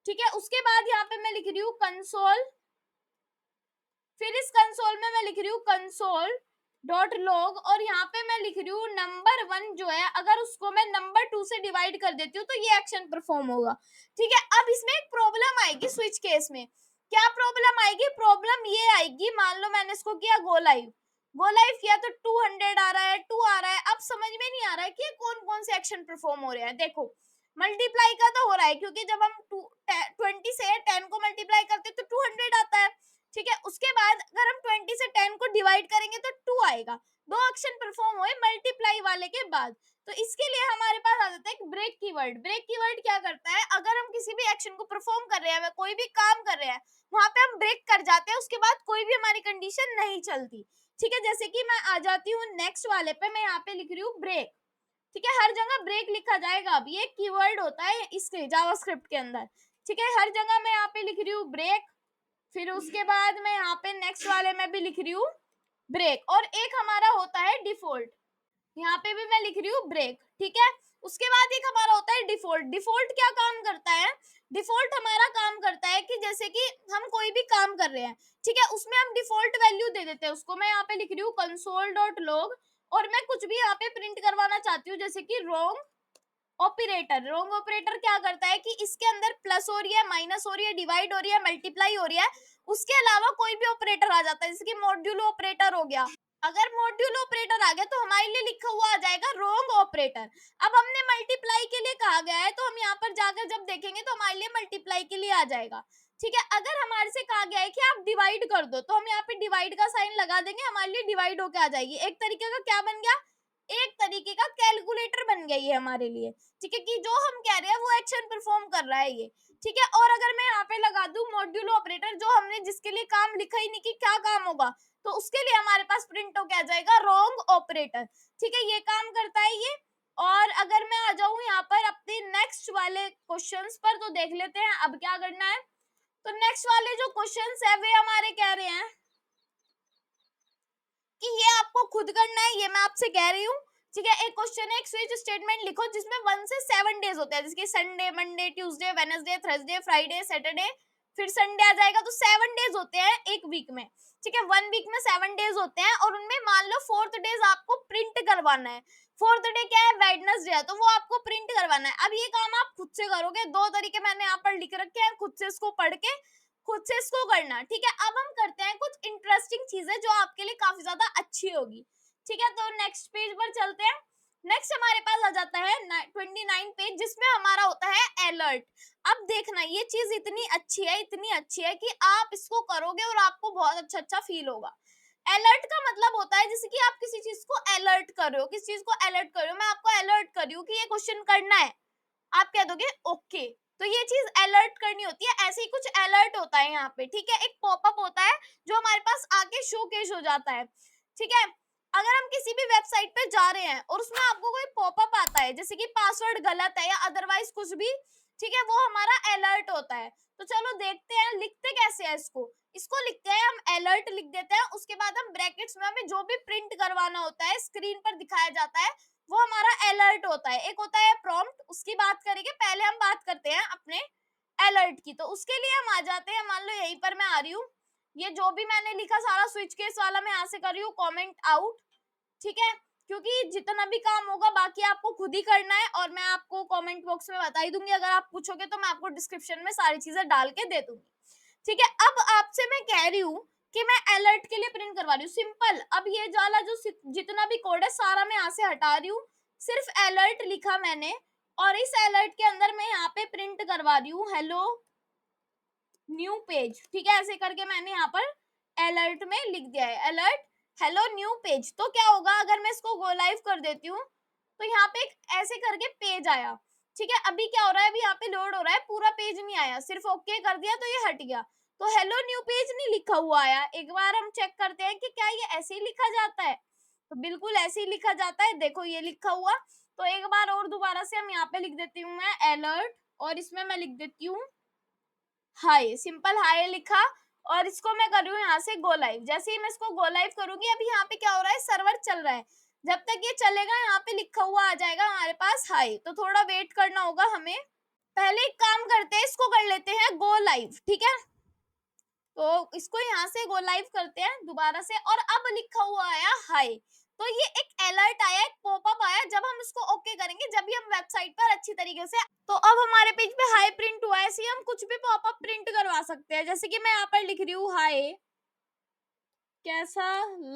ठीक है। उसके बाद यहाँ पे मैं लिख रही हूँ कंसोल, फिर इस कंसोल में मैं लिख रही हूँ कंसोल डॉट लॉग, और यहाँ पे मैं लिख रही हूँ नंबर 1 जो है, अगर उसको मैं नंबर 2 से डिवाइड कर देती हूँ तो ये एक्शन परफॉर्म होगा, ठीक है। अब इसमें एक प्रॉब्लम आएगी स्विच केस में, क्या प्रॉब्लम आएगी, प्रॉब्लम ये आएगी, मान लो मैंने इसको किया गो लाइव, गो लाइव किया तो 200 आ रहा है, 2 आ रहा है, अब समझ में नहीं आ रहा है कि कौन कौन से एक्शन परफॉर्म हो रहे हैं। देखो, मल्टीप्लाई का तो हो रहा है, क्योंकि जब हम 20 से 10 को मल्टीप्लाई करते हैं तो 200 आता है, ठीक है। उसके बाद अगर हम 20 से 10 को डिवाइड करेंगे तो 2 आएगा, दो एक्शन परफॉर्म हुए मल्टीप्लाई वाले के बाद। तो इसके लिए हमारे पास आ जाता है एक ब्रेक कीवर्ड। ब्रेक कीवर्ड क्या करता है, अगर हम किसी भी एक्शन को परफॉर्म कर रहे हैं, कोई भी काम कर रहे हैं, वहां पे हम ब्रेक कर जाते हैं, उसके बाद कोई भी हमारी कंडीशन नहीं चलती, ठीक है। जैसे कि मैं आ जाती हूँ नेक्स्ट वाले पे, मैं यहाँ पे लिख रही हूँ ब्रेक, ठीक है, हर जगह ब्रेक लिखा जाएगा, अब ये कीवर्ड होता है इसके जावास्क्रिप्ट के अंदर, ठीक है, हर जगह मैं यहाँ पे लिख रही हूँ ब्रेक, फिर उसके बाद मैं यहाँ पे नेक्स्ट वाले में भी लिख रही हूँ ब्रेक, और एक हमारा होता है डिफॉल्ट, यहाँ पे भी मैं लिख रही हूँ ब्रेक, ठीक है। उसके बाद एक हमारा होता है डिफॉल्ट। डिफॉल्ट क्या काम करता है, डिफॉल्ट हमारा काम करता है कि जैसे कि हम कोई भी काम कर रहे हैं, ठीक है, उसमें हम डिफॉल्ट वैल्यू दे देते हैं उसको। मैं यहाँ पे लिख रही हूँ कंसोल डॉट लॉग, और मैं कुछ भी यहाँ पे प्रिंट करवाना चाहती हूँ, जैसे कि रोंग ऑपरेटर। रोंग ऑपरेटर क्या करता है कि इसके अंदर प्लस हो रही है, माइनस हो रही है, डिवाइड हो रही है, मल्टीप्लाई हो रही है, उसके अलावा कोई भी ऑपरेटर आ जाता है, जैसे कि मॉड्यूलो ऑपरेटर हो गया। अगर मॉड्यूल ऑपरेटर आ गया तो हमारे लिए लिखा हुआ आ जाएगा रोंग ऑपरेटर। अब हमने मल्टीप्लाई के लिए कहा गया है, तो हम यहाँ पर जाकर जब देखेंगे तो हमारे लिए मल्टीप्लाई के लिए आ जाएगा, ठीक है। अगर हमारे से कहा गया है कि आप डिवाइड कर दो, तो हम यहाँ पे डिवाइड का साइन लगा देंगे, हमारे लिए डिवाइड होके आ जाएगी। एक तरीके का क्या बन गया, एक तरीके का कैलकुलेटर बन गया ये हमारे लिए, ठीक है, कि जो हम कह रहे हैं वो एक्शन परफॉर्म कर रहा है ये, ठीक है। और अगर मैं यहाँ पे लगा दूं मॉड्यूल ऑपरेटर, जो हमने जिसके लिए काम लिखा ही नहीं कि क्या काम होगा, तो उसके लिए हमारे पास प्रिंट होके आ जाएगा रोंग ऑपरेटर, ठीक है, ये काम करता है ये। और अगर मैं आ जाऊं यहाँ पर अपने नेक्स्ट वाले क्वेश्चंस पर, तो देख लेते हैं अब क्या करना है। तो नेक्स्ट वाले जो क्वेश्चंस है वे हमारे कह रहे हैं कि ये आपको खुद करना है, ये मैं आपसे कह रही हूँ, ठीक है। एक क्वेश्चन है, एक स्विच स्टेटमेंट लिखो जिसमें 1 से 7 डेज होते हैं, जैसे Sunday, Monday, Tuesday, Wednesday, Thursday, Friday, Saturday, फिर संडे आ जाएगा, तो 7 डेज होते हैं एक वीक में, ठीक है। 1 वीक में 7 डेज होते हैं, और उनमें मान लो 4th डेज आपको प्रिंट करवाना है। 4th डे क्या है, वेडनेसडे है, तो वो आपको प्रिंट करवाना है। अब ये काम आप खुद से करोगे, दो तरीके मैंने यहाँ पर लिख रखे हैं, खुद से इसको पढ़ के खुद से इसको करना, ठीक है। अब हम करते हैं कुछ इंटरेस्टिंग चीजें जो आपके लिए काफी ज्यादा अच्छी होगी, ठीक है। तो नेक्स्ट पेज पर चलते हैं। नेक्स्ट हमारे पास आ जाता है 29 पेज, जिसमें हमारा होता है अलर्ट। अब देखना, ये चीज इतनी अच्छी है कि आप इसको करोगे और आपको बहुत अच्छा अच्छा फील होगा। अलर्ट का मतलब होता है जैसे कि आप किसी चीज को अलर्ट कर रहे हो, किसी चीज को अलर्ट कर रहे हो, मैं आपको अलर्ट कर रही हूँ कि ये क्वेश्चन करना है, आप कह दोगे ओके, तो ये चीज अलर्ट करनी होती है। ऐसे ही कुछ अलर्ट होता है यहाँ पे, ठीक है। एक पॉपअप होता है जो हमारे पास आके शोकेस हो जाता है, ठीक है। अगर हम किसी भी वेबसाइट पे जा रहे हैं और उसमें आपको कोई पॉपअप आता है जैसे कि पासवर्ड गलत है या अदरवाइज कुछ भी, ठीक है, वो हमारा अलर्ट होता है। तो चलो देखते हैं लिखते कैसे है इसको। इसको लिखते हैं हम अलर्ट लिख देते हैं, उसके बाद हम ब्रैकेट्स में हमें जो भी प्रिंट करवाना होता है स्क्रीन पर दिखाया जाता है वो हमारा अलर्ट होता है। एक होता है प्रॉम्प्ट, उसकी बात करेंगे, पहले हम बात करते हैं अपने अलर्ट की। तो उसके लिए हम आ जाते हैं, मान लो यहीं पर मैं आ रही हूँ, ये जो भी मैंने लिखा सारा स्विच केस वाला मैं यहाँ से कर रही हूँ कॉमेंट आउट, ठीक है, क्योंकि जितना भी काम होगा बाकी आपको खुद ही करना है और मैं आपको कमेंट बॉक्स में बता ही दूंगी। अगर आप पूछोगे तो मैं आपको डिस्क्रिप्शन में सारी चीजें डाल के दे दूंगी, ठीक है। अब आपसे मैं कह रही हूँ कि मैं अलर्ट के लिए प्रिंट करवा रही हूँ, सिंपल। अब ये वाला जो जितना भी कोड है सारा मैं यहाँ से हटा रही हूँ, सिर्फ अलर्ट लिखा मैंने और इस अलर्ट के अंदर मैं यहाँ पे प्रिंट करवा रही हूँ हेलो न्यू पेज, ठीक है। ऐसे करके मैंने यहाँ पर अलर्ट में लिख दिया है अलर्ट हेलो न्यू पेज। तो क्या होगा अगर मैं इसको गो लाइव कर देती हूँ तो यहाँ पे एक ऐसे करके पेज आया, ठीक है। अभी क्या हो रहा है, अभी यहाँ पे लोड हो रहा है, पूरा पेज नहीं आया, सिर्फ ओके कर दिया तो ये हट गया। तो हेलो न्यू पेज नहीं लिखा हुआ आया। एक बार हम चेक करते हैं कि क्या ये ऐसे ही लिखा जाता है। तो बिल्कुल ऐसे ही लिखा जाता है, देखो ये लिखा हुआ। तो एक बार और दोबारा से हम यहाँ पे लिख देती हूँ मैं अलर्ट और इसमें मैं लिख देती हूँ हाय, सिंपल हाय लिखा और इसको मैं कर रही हूँ यहाँ से गो लाइव। जैसे ही मैं इसको गो लाइव करूंगी, अभी यहाँ पे क्या हो रहा है, सर्वर चल रहा है, जब तक ये चलेगा यहाँ पे लिखा हुआ आ जाएगा हमारे पास हाय। तो थोड़ा वेट करना होगा हमें। पहले एक काम करते हैं, इसको कर लेते हैं गो लाइव, ठीक है। तो इसको यहाँ से गो लाइव करते हैं दोबारा से और अब लिखा हुआ आया हाय। तो ये एक अलर्ट आया, एक पॉपअप आया, जब हम इसको ओके करेंगे, जब भी हम वेबसाइट पर अच्छी तरीके से। तो अब हमारे पेज पे हाई प्रिंट हुआ है। ऐसे ही हम कुछ भी पॉपअप प्रिंट करवा सकते हैं, जैसे कि मैं यहाँ पर लिख रही हूँ हाय कैसा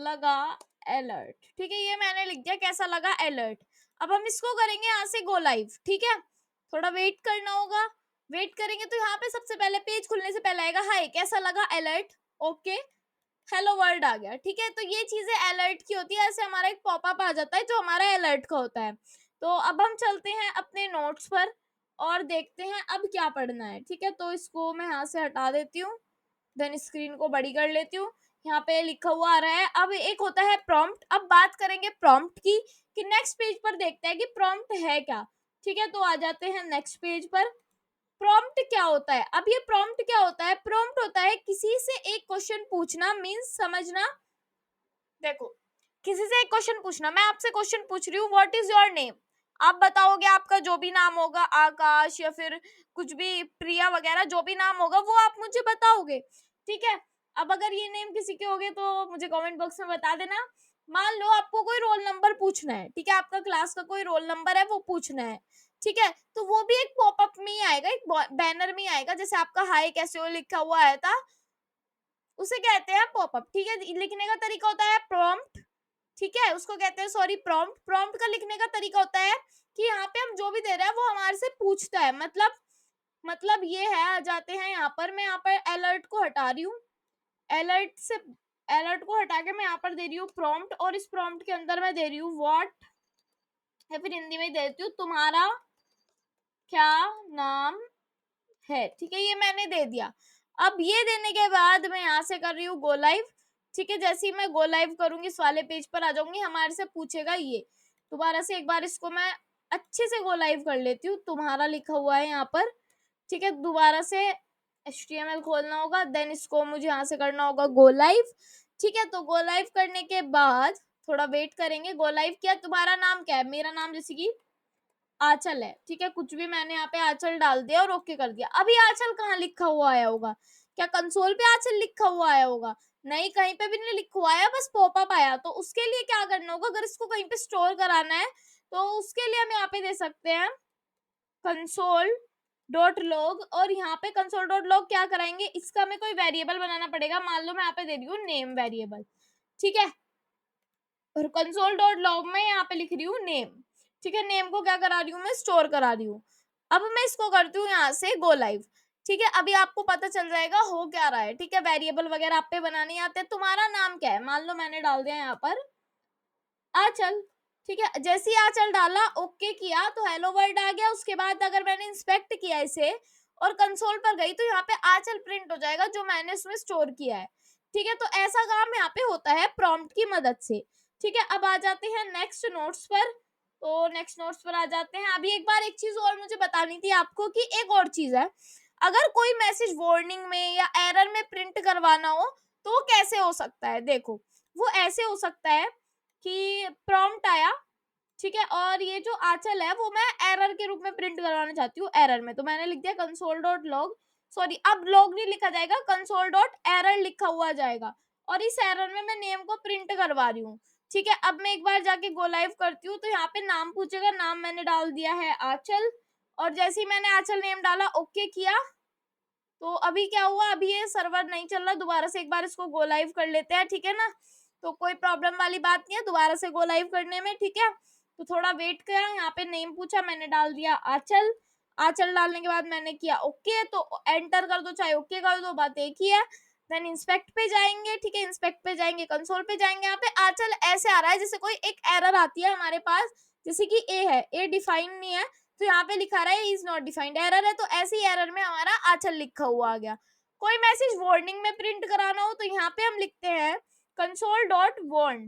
लगा अलर्ट, ठीक है, ये मैंने लिख दिया कैसा लगा अलर्ट। अब हम इसको करेंगे यहाँ से गो लाइव, ठीक है। थोड़ा वेट करना होगा, वेट करेंगे तो यहाँ पे सबसे पहले पेज खुलने से पहले आएगा हाय कैसा लगा अलर्ट, ओके हेलो वर्ल्ड आ गया, ठीक है। तो ये चीजें अलर्ट की होती है, ऐसे हमारा एक पॉपअप आ जाता है जो हमारा अलर्ट का होता है। तो अब हम चलते हैं अपने नोट्स पर और देखते हैं अब क्या पढ़ना है, ठीक है। तो इसको मैं यहाँ से हटा देती हूँ, देन स्क्रीन को बड़ी कर लेती हूँ। यहाँ पे लिखा हुआ आ रहा है, अब एक होता है प्रॉम्प्ट। अब बात करेंगे प्रॉम्प्ट की कि नेक्स्ट पेज पर देखते हैं कि प्रॉम्प्ट है क्या, ठीक है। तो आ जाते हैं नेक्स्ट पेज पर। प्रॉम्प्ट क्या होता है, अब ये प्रॉम्प्ट क्या होता है, प्रॉम्प्ट होता है किसी से एक क्वेश्चन पूछना, मीन्स समझना। देखो, किसी से एक क्वेश्चन पूछना, मैं आपसे क्वेश्चन पूछ रही हूँ व्हाट इज योर नेम, आप बताओगे आपका जो भी नाम होगा, आकाश या फिर कुछ भी प्रिया वगैरह जो भी नाम होगा वो आप मुझे बताओगे, ठीक है। अब अगर ये नेम किसी के होगे तो मुझे कमेंट बॉक्स में बता देना। मान लो आपको कोई रोल नंबर पूछना है, ठीक है, आपका क्लास का कोई रोल नंबर है वो पूछना है, ठीक है। तो वो भी एक पॉपअप में ही आएगा, एक बैनर में ही आएगा, जैसे आपका हाय कैसे हो लिखा हुआ आया था, उसे कहते हैं पॉपअप, ठीक है। लिखने का तरीका होता है प्रॉम्प्ट, ठीक है, उसको कहते हैं सॉरी प्रॉम्प्ट। प्रॉम्प्ट का लिखने का तरीका होता है कि यहाँ पे हम जो भी दे रहे हैं वो हमारे से पूछता है, मतलब ये है। आ जाते हैं यहाँ पर, मैं यहाँ पर अलर्ट को हटा रही हूँ, अलर्ट को हटा के मैं यहाँ पर दे रही हूँ प्रॉम्प्ट और इस प्रॉम्प्ट के अंदर मैं दे रही हूँ व्हाट, या फिर हिंदी में दे देती हूँ तुम्हारा क्या नाम है, ठीक है, ये मैंने दे दिया। अब ये देने के बाद मैं यहाँ से कर रही हूँ गो लाइव, ठीक है। जैसे ही मैं गो लाइव करूंगी इस वाले पेज पर आ जाऊंगी, हमारे से पूछेगा ये। दोबारा से एक बार इसको मैं अच्छे से गो लाइव कर लेती हूँ, तुम्हारा लिखा हुआ है यहाँ पर, ठीक है। दोबारा से HTML खोलना होगा, देन इसको मुझे यहाँ से करना होगा गो लाइव, ठीक है। तो गो लाइव करने के बाद थोड़ा वेट करेंगे। गो लाइव किया, तुम्हारा नाम क्या है, मेरा नाम जैसे कि आंचल है, ठीक है, कुछ भी मैंने यहाँ पे आंचल डाल दिया और ओके कर दिया। अभी आंचल कहाँ लिखा हुआ आया होगा, क्या कंसोल पे आंचल लिखा हुआ आया होगा, नहीं कहीं पे भी नहीं लिखा हुआ आया, बस पॉपअप आया। तो उसके लिए क्या करना होगा, अगर इसको कहीं पे स्टोर कराना है तो उसके लिए हम यहाँ पे दे सकते हैं कंसोल डॉट लॉग, और यहाँ पे कंसोल डॉट लॉग क्या कराएंगे, इसका हमें कोई वेरिएबल बनाना पड़ेगा। मान लो मैं यहाँ पे दे रही हूँ नेम वेरिएबल, ठीक है, और कंसोल डॉट लॉग में यहाँ पे लिख रही हूँ नेम, ठीक है। नेम को क्या करा रही हूँ मैं, स्टोर करा रही हूँ। अब मैं इसको करती हूँ यहाँ से गो लाइव, ठीक है। अभी आपको पता चल जाएगा हो क्या रहा है, ठीक है। वेरिएबल वगैरह आप पे बनाने आते हैं। तुम्हारा नाम क्या है, मान लो मैंने डाल दिया यहाँ पर आंचल, ठीक है। जैसे ही आंचल डाला, ओके किया, तो हेलो वर्ल्ड आ गया। उसके बाद अगर मैंने इंस्पेक्ट किया इसे और कंसोल पर गई तो यहाँ पे आंचल प्रिंट हो जाएगा जो मैंने उसमें स्टोर किया है, ठीक है, तो ऐसा काम यहाँ पे होता है प्रॉम्प्ट की मदद से। ठीक है, अब आ जाते हैं नेक्स्ट नोट्स पर। तो नेक्स्ट नोट्स पर आ जाते हैं। अभी एक बार एक चीज और मुझे बतानी थी आपको कि एक और चीज है, अगर कोई मैसेज वार्निंग में या एरर में प्रिंट करवाना हो तो वो कैसे हो सकता है। देखो, वो ऐसे हो सकता है कि प्रॉम्प्ट आया, ठीक है, और ये जो आंचल है वो मैं एरर के रूप में प्रिंट करवाना चाहती हूँ। एरर में तो मैंने लिख दिया कंसोल डॉट लॉग, सॉरी अब लॉग नहीं लिखा जाएगा, कंसोल डॉट एरर लिखा हुआ जाएगा, और इस एरर में मैं नेम को प्रिंट करवा रही हूँ। ठीक है, अब मैं एक बार जाके गो लाइव करती हूँ, तो यहाँ पे नाम पूछेगा, नाम मैंने डाल दिया है आंचल, और जैसे ही मैंने आंचल नेम डाला, ओके किया, तो अभी क्या हुआ, अभी ये सर्वर नहीं चल रहा, दोबारा से एक बार इसको गो लाइव कर लेते हैं। ठीक है ना, तो कोई प्रॉब्लम वाली बात नहीं है दोबारा से गो लाइव करने में। ठीक है, तो थोड़ा वेट किया, यहाँ पे नेम पूछा, मैंने डाल दिया आंचल। आंचल डालने के बाद मैंने किया ओके, तो एंटर कर दो चाहे ओके कर दो, बात एक ही है। देन इंस्पेक्ट पे जाएंगे। ठीक है, इंस्पेक्ट पे जाएंगे, कंसोल पे जाएंगे, यहाँ पे आंचल ऐसे आ रहा है जैसे कोई एक एरर आती है हमारे पास, जैसे कि ए है, ए डिफाइन नहीं है, तो यहाँ पे लिखा रहा है इज नॉट डिफाइंड, एरर है, तो ऐसी एरर में हमारा आंचल लिखा हुआ आ गया। कोई मैसेज वार्निंग में प्रिंट कराना हो तो यहाँ पे हम लिखते हैं कंसोल डॉट वार्न।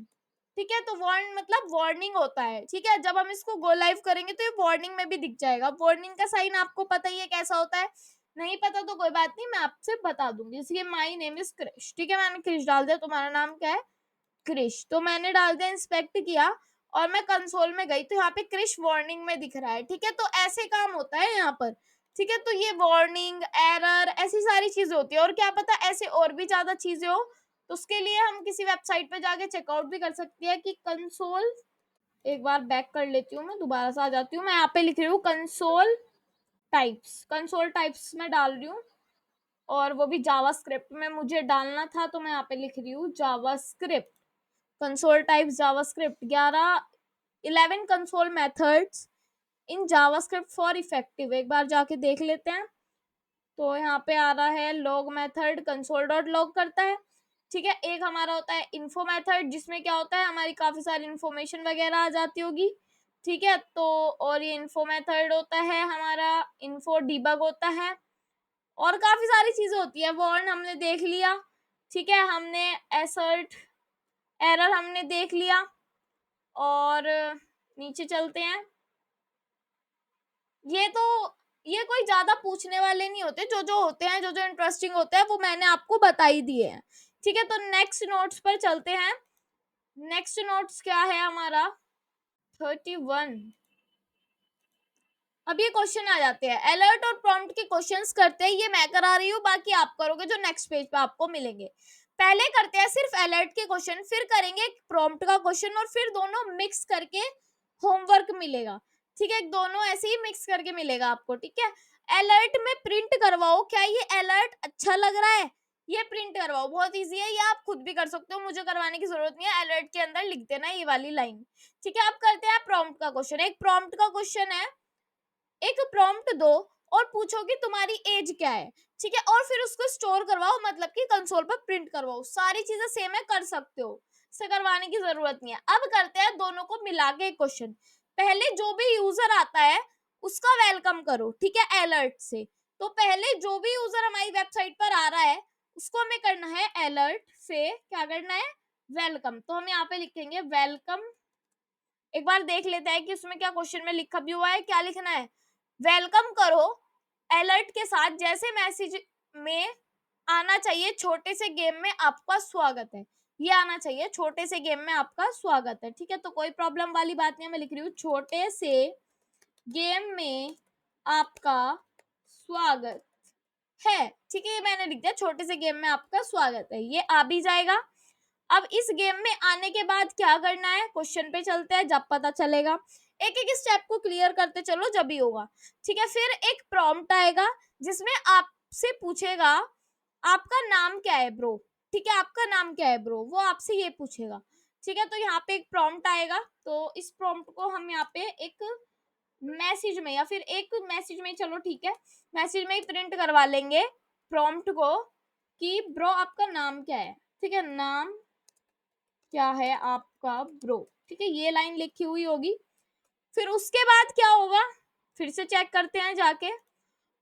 ठीक है, तो वार्न मतलब वार्निंग होता है। ठीक है, जब हम इसको गो लाइव करेंगे तो ये वार्निंग में भी दिख जाएगा। वार्निंग का साइन आपको पता ही है कैसा होता है, नहीं पता तो कोई बात नहीं, मैं आपसे बता दूंगी। जैसे माई नेम इज क्रिश, ठीक है, मैंने क्रिश डाल दिया, तुम्हारा नाम क्या है, क्रिश, तो मैंने डाल दिया, इंस्पेक्ट किया, और मैं कंसोल में गई तो यहाँ पे क्रिश वार्निंग में दिख रहा है। ठीक है, तो ऐसे काम होता है यहाँ पर। ठीक है, तो ये वार्निंग, एरर, ऐसी सारी चीजें होती है, और क्या पता ऐसे और भी ज्यादा चीजें हो, तो उसके लिए हम किसी वेबसाइट पे जाके चेकआउट भी कर सकती है कि कंसोल, एक बार बैक कर लेती हूँ, मैं दोबारा से आ जाती हूँ, मैं यहाँ पे लिख रही हूँ कंसोल टाइप्स, कंसोल टाइप्स में डाल रही हूँ, और वो भी जावास्क्रिप्ट में मुझे डालना था, तो मैं यहाँ पे लिख रही हूँ JavaScript, console types JavaScript 11 console methods in JavaScript for effective. एक बार जाके देख लेते हैं, तो यहाँ पे आ रहा है log method console dot log करता है। ठीक है, एक हमारा होता है इन्फो मेथड, जिसमें क्या होता है हमारी काफी सारी इन्फॉर्मेशन वगैरह आ जाती होगी। ठीक है, तो और ये इन्फो मेथड होता है हमारा, इन्फो डीबग होता है, और काफी सारी चीजें होती है। वार्न हमने देख लिया, ठीक है, हमने एसर्ट, एरर हमने देख लिया, और नीचे चलते हैं। ये कोई ज्यादा पूछने वाले नहीं होते, जो जो होते हैं, जो जो इंटरेस्टिंग होते हैं वो मैंने आपको बता ही दिए हैं। ठीक है, तो नेक्स्ट नोट्स पर चलते हैं। नेक्स्ट नोट्स क्या है हमारा 31। अब ये क्वेश्चन आ जाते हैं, अलर्ट और प्रॉम्प्ट के क्वेश्चंस करते हैं, ये मैं करा रही हूँ, बाकी आप करोगे जो नेक्स्ट पेज पे आपको मिलेंगे। पहले करते हैं सिर्फ अलर्ट के क्वेश्चन, फिर करेंगे प्रॉम्प्ट का क्वेश्चन, और फिर दोनों मिक्स करके होमवर्क मिलेगा। ठीक है, दोनों ऐसे ही मिक्स करके मिलेगा आपको। ठीक है, अलर्ट में प्रिंट करवाओ, क्या ये अलर्ट अच्छा लग रहा है, ये प्रिंट करवाओ, बहुत इजी है, ये आप खुद भी कर सकते हो, मुझे करवाने की जरूरत नहीं है, अलर्ट के अंदर लिख देना ये वाली लाइन। ठीक है, अब करते हैं प्रॉम्प्ट का क्वेश्चन। एक प्रॉम्प्ट का क्वेश्चन है, एक प्रॉम्प्ट दो और पूछो कि तुम्हारी एज क्या है। ठीक है, और फिर उसको स्टोर करवाओ, मतलब कि कंसोल पर प्रिंट करवाओ। सारी चीजें सेम है, कर सकते हो, इसे करवाने की जरूरत नहीं है। अब करते हैं दोनों को मिला के एक क्वेश्चन। पहले जो भी यूजर आता है उसका वेलकम करो, ठीक है, अलर्ट से। तो पहले जो भी यूजर हमारी वेबसाइट पर आ रहा है उसको हमें करना है अलर्ट से, क्या करना है, वेलकम। तो हम यहाँ पे लिखेंगे वेलकम। एक बार देख लेते हैं कि उसमें क्या क्वेश्चन में लिखा भी हुआ है, क्या लिखना है, वेलकम करो अलर्ट के साथ, जैसे मैसेज में आना चाहिए छोटे से गेम में आपका स्वागत है, ये आना चाहिए छोटे से गेम में आपका स्वागत है। ठीक है, तो कोई प्रॉब्लम वाली बात नहीं है, मैं लिख रही हूँ छोटे से गेम में आपका स्वागत है। ठीक है, ये मैंने लिख दिया, छोटे से गेम में आपका स्वागत है, ये आ भी जाएगा। अब इस गेम में आने के बाद क्या करना है, क्वेश्चन पे चलते हैं, जब पता चलेगा। एक एक स्टेप को क्लियर करते चलो, जब भी होगा। ठीक है, फिर एक प्रॉम्प्ट आएगा जिसमें आपसे पूछेगा आपका नाम क्या है ब्रो। ठीक है, आपका नाम क्या है ब्रो, वो आपसे ये पूछेगा। ठीक है, तो यहाँ पे एक प्रॉम्प्ट आएगा, तो इस प्रॉम्प्ट को हम यहाँ पे एक मैसेज में, या फिर एक मैसेज में, चलो ठीक है, मैसेज में ही प्रिंट करवा लेंगे प्रॉम्प्ट को कि ब्रो आपका नाम क्या है। ठीक है, नाम क्या है आपका ब्रो। ठीक है, ये लाइन लिखी हुई होगी। फिर उसके बाद क्या होगा, फिर से चेक करते हैं जाके।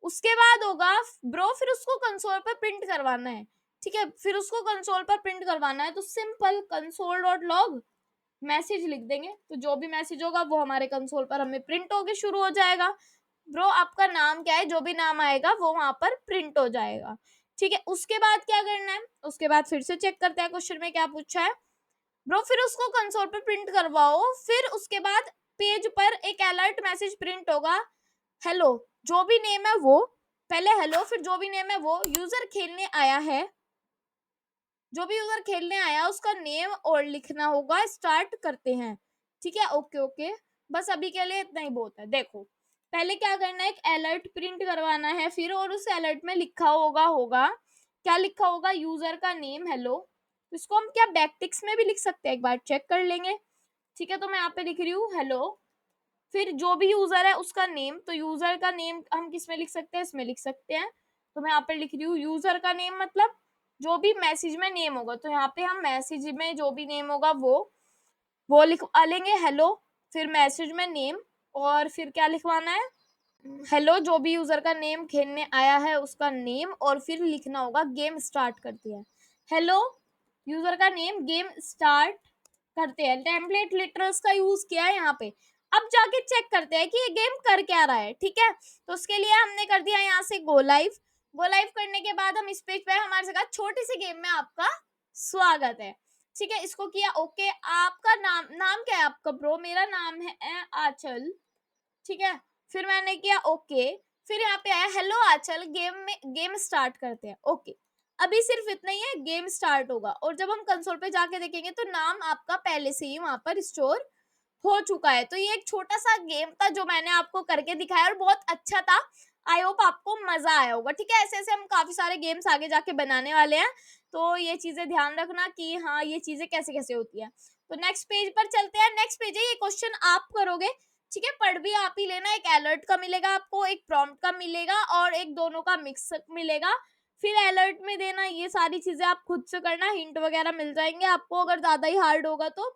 उसके बाद होगा ब्रो, फिर उसको कंसोल पर प्रिंट करवाना है ठीक है, फिर उसको कंसोल पर प्रिंट करवाना है तो simple console dot log message लिख देंगे, तो जो भी मैसेज होगा वो हमारे कंसोल पर हमें प्रिंट होके शुरू हो जाएगा। ब्रो आपका नाम क्या है, जो भी नाम आएगा वो वहां पर प्रिंट हो जाएगा। ठीक है, उसके बाद क्या करना है, उसके बाद फिर से चेक करते हैं क्वेश्चन में क्या पूछा है। ब्रो फिर उसको कंसोल पर प्रिंट करवाओ, फिर उसके बाद पेज पर एक अलर्ट मैसेज प्रिंट होगा, हेलो, जो भी नेम है वो, पहले हेलो फिर जो भी नेम है वो, यूजर खेलने आया है, जो भी यूजर खेलने आया उसका नेम और लिखना होगा, स्टार्ट करते हैं। ठीक है, ओके ओके, बस अभी के लिए इतना ही बहुत है। देखो पहले क्या करना है, एक अलर्ट प्रिंट करवाना है फिर, और उस अलर्ट में लिखा होगा क्या लिखा होगा, यूजर का नेम हेलो, इसको हम क्या बैकटिक्स में भी लिख सकते हैं, एक बार चेक कर लेंगे। ठीक है, तो मैं यहाँ पे लिख रही हूँ हेलो, फिर जो भी यूजर है उसका नेम, तो यूजर का नेम हम किस में लिख सकते हैं, इसमें लिख सकते हैं। तो मैं यहाँ पे लिख रही हूँ यूजर का नेम, मतलब जो भी मैसेज में नेम होगा, तो यहाँ पे हम मैसेज में जो भी नेम होगा वो लिखवा लेंगे हेलो, फिर मैसेज में नेम, और फिर क्या लिखवाना है, हेलो, जो भी यूजर का नेम खेलने आया है उसका नेम, और फिर लिखना होगा गेम स्टार्ट करते हैं। हेलो, यूजर का नेम, गेम स्टार्ट करते हैं। टेम्पलेट लिटरल्स का यूज किया है यहाँ पे। अब जाके चेक करते हैं कि ये गेम कर क्या रहा है। ठीक है, तो उसके लिए हमने कर दिया यहाँ से गो लाइव। गो लाइव करने के बाद हम इस पेज पे हमारे से कहा छोटी सी गेम में आपका स्वागत है। ठीक है, इसको किया ओके। आपका नाम क्या है आपका ब्रो, मेरा नाम है आंचल। ठीक है, फिर मैंने किया ओके, फिर यहाँ पे आया हेलो आंचल, गेम स्टार्ट करते हैं। ओके, अभी सिर्फ इतना ही है, गेम स्टार्ट होगा, और जब हम कंसोल पे जाके देखेंगे तो नाम आपका पहले से ही वहां पर स्टोर हो चुका है। तो ये एक छोटा सा गेम था जो मैंने आपको करके दिखाया, और बहुत अच्छा था। आई होप आपको मजा आया होगा। ठीक है, ऐसे ऐसे हम काफी सारे गेम्स आगे जाके बनाने वाले हैं, तो ये चीजें ध्यान रखना कि हाँ ये चीजें कैसे कैसे होती है। तो नेक्स्ट पेज पर चलते हैं। नेक्स्ट पेज है, ये क्वेश्चन आप करोगे। ठीक है, पढ़ भी आप ही लेना, एक अलर्ट का मिलेगा आपको, एक प्रॉम्प्ट का मिलेगा, और एक दोनों का मिक्स मिलेगा। फिर अलर्ट में देना, ये सारी चीजें आप खुद से करना, हिंट वगैरह मिल जाएंगे आपको अगर ज्यादा ही हार्ड होगा तो।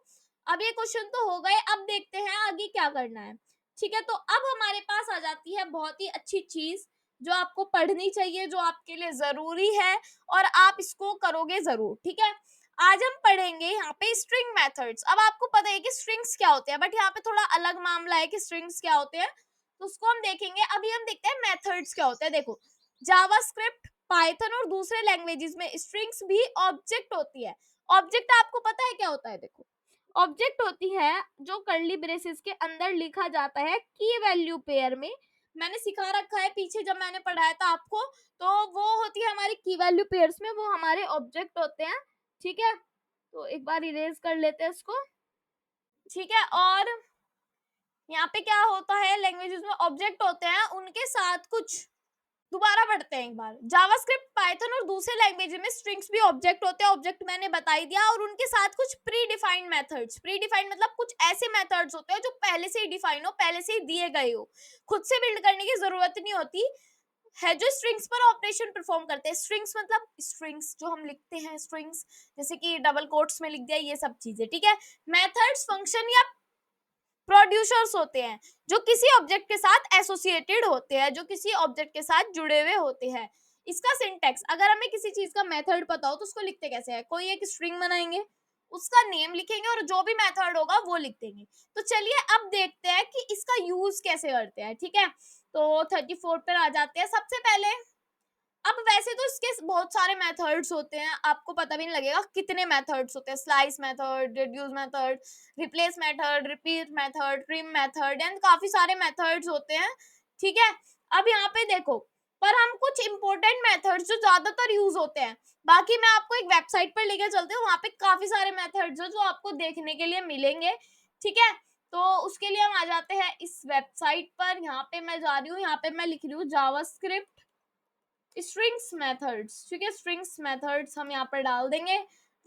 अब ये क्वेश्चन तो हो गए, अब देखते हैं आगे क्या करना है। ठीक है, तो अब हमारे पास आ जाती है बहुत ही अच्छी चीज जो आपको पढ़नी चाहिए, जो आपके लिए जरूरी है, और आप इसको करोगे जरूर। ठीक है, आज हम पढ़ेंगे यहाँ पे स्ट्रिंग मेथड्स। अब आपको पता है कि स्ट्रिंग्स क्या होते हैं, बट यहाँ पे थोड़ा अलग मामला है कि स्ट्रिंग्स क्या होते हैं, तो उसको हम देखेंगे। अभी हम देखते हैं मेथड्स क्या होते हैं। देखो, जावास्क्रिप्ट, पाइथन और दूसरे लैंग्वेजेस में स्ट्रिंग्स भी ऑब्जेक्ट होती है। ऑब्जेक्ट आपको पता है क्या होता है, देखो ऑब्जेक्ट होती है जो कर्ली ब्रेसेस के अंदर लिखा जाता है की वैल्यू पेयर में। मैंने सिखा रखा है पीछे जब मैंने पढ़ाया था आपको, तो वो होती है हमारी की वैल्यू पेयर्स में, वो हमारे ऑब्जेक्ट होते हैं। ठीक है, तो एक बार इरेज कर लेते हैं इसको। ठीक है, और यहाँ पे क्या होता है, लैंग्वेजेस में ऑब्जेक्ट होते हैं, उनके साथ कुछ, दोबारा पढ़ते हैं एक बार। जावास्क्रिप्ट, पाइथन और दूसरे लैंग्वेज में स्ट्रिंग्स भी ऑब्जेक्ट होते हैं, ऑब्जेक्ट मैंने बता ही दिया, और उनके साथ कुछ pre defined methods. Pre defined मतलब कुछ ऐसे मेथड्स होते हैं जो पहले से ही डिफाइन हो, पहले से ही दिए गए हो, खुद से बिल्ड करने की जरूरत नहीं होती है, जो स्ट्रिंग्स पर ऑपरेशन परफॉर्म करते हैं। स्ट्रिंग्स मतलब स्ट्रिंग्स जो हम लिखते हैं, स्ट्रिंग्स जैसे कि डबल कोट्स में लिख दिया, ये सब चीजें। ठीक है, मेथड्स फंक्शन या प्रोड्यूसर्स होते हैं जो किसी ऑब्जेक्ट के साथ एसोसिएटेड होते हैं, जो किसी ऑब्जेक्ट के साथ जुड़े हुए होते हैं। इसका सिंटेक्स, अगर हमें किसी चीज का मेथड पता हो तो उसको लिखते कैसे हैं, कोई एक स्ट्रिंग बनाएंगे, उसका नेम लिखेंगे, और जो भी मेथड होगा वो लिख देंगे। तो चलिए अब देखते हैं कि इसका यूज कैसे करते हैं। ठीक है, तो 34 पर आ जाते हैं। सबसे पहले, अब वैसे तो इसके बहुत सारे मेथड्स होते हैं, आपको पता भी नहीं लगेगा कितने मेथड्स होते हैं। Slice method, reduce method, replace method, repeat method, trim method, and काफी सारे मेथड्स होते हैं। ठीक है, अब यहाँ पे देखो, पर हम कुछ इंपॉर्टेंट मेथड्स जो ज्यादातर यूज होते हैं, बाकी मैं आपको एक वेबसाइट पर लेके चलती हूँ, वहां पे काफी सारे मेथड्स जो आपको देखने के लिए मिलेंगे। ठीक है, तो उसके लिए हम आ जाते हैं इस वेबसाइट पर। यहाँ पे मैं जा रही हूँ, यहाँ पे मैं लिख रही हूँ जावास्क्रिप्ट स्ट्रिंग्स मेथड्स। ठीक है, स्ट्रिंग्स मेथड्स हम यहाँ पर डाल देंगे।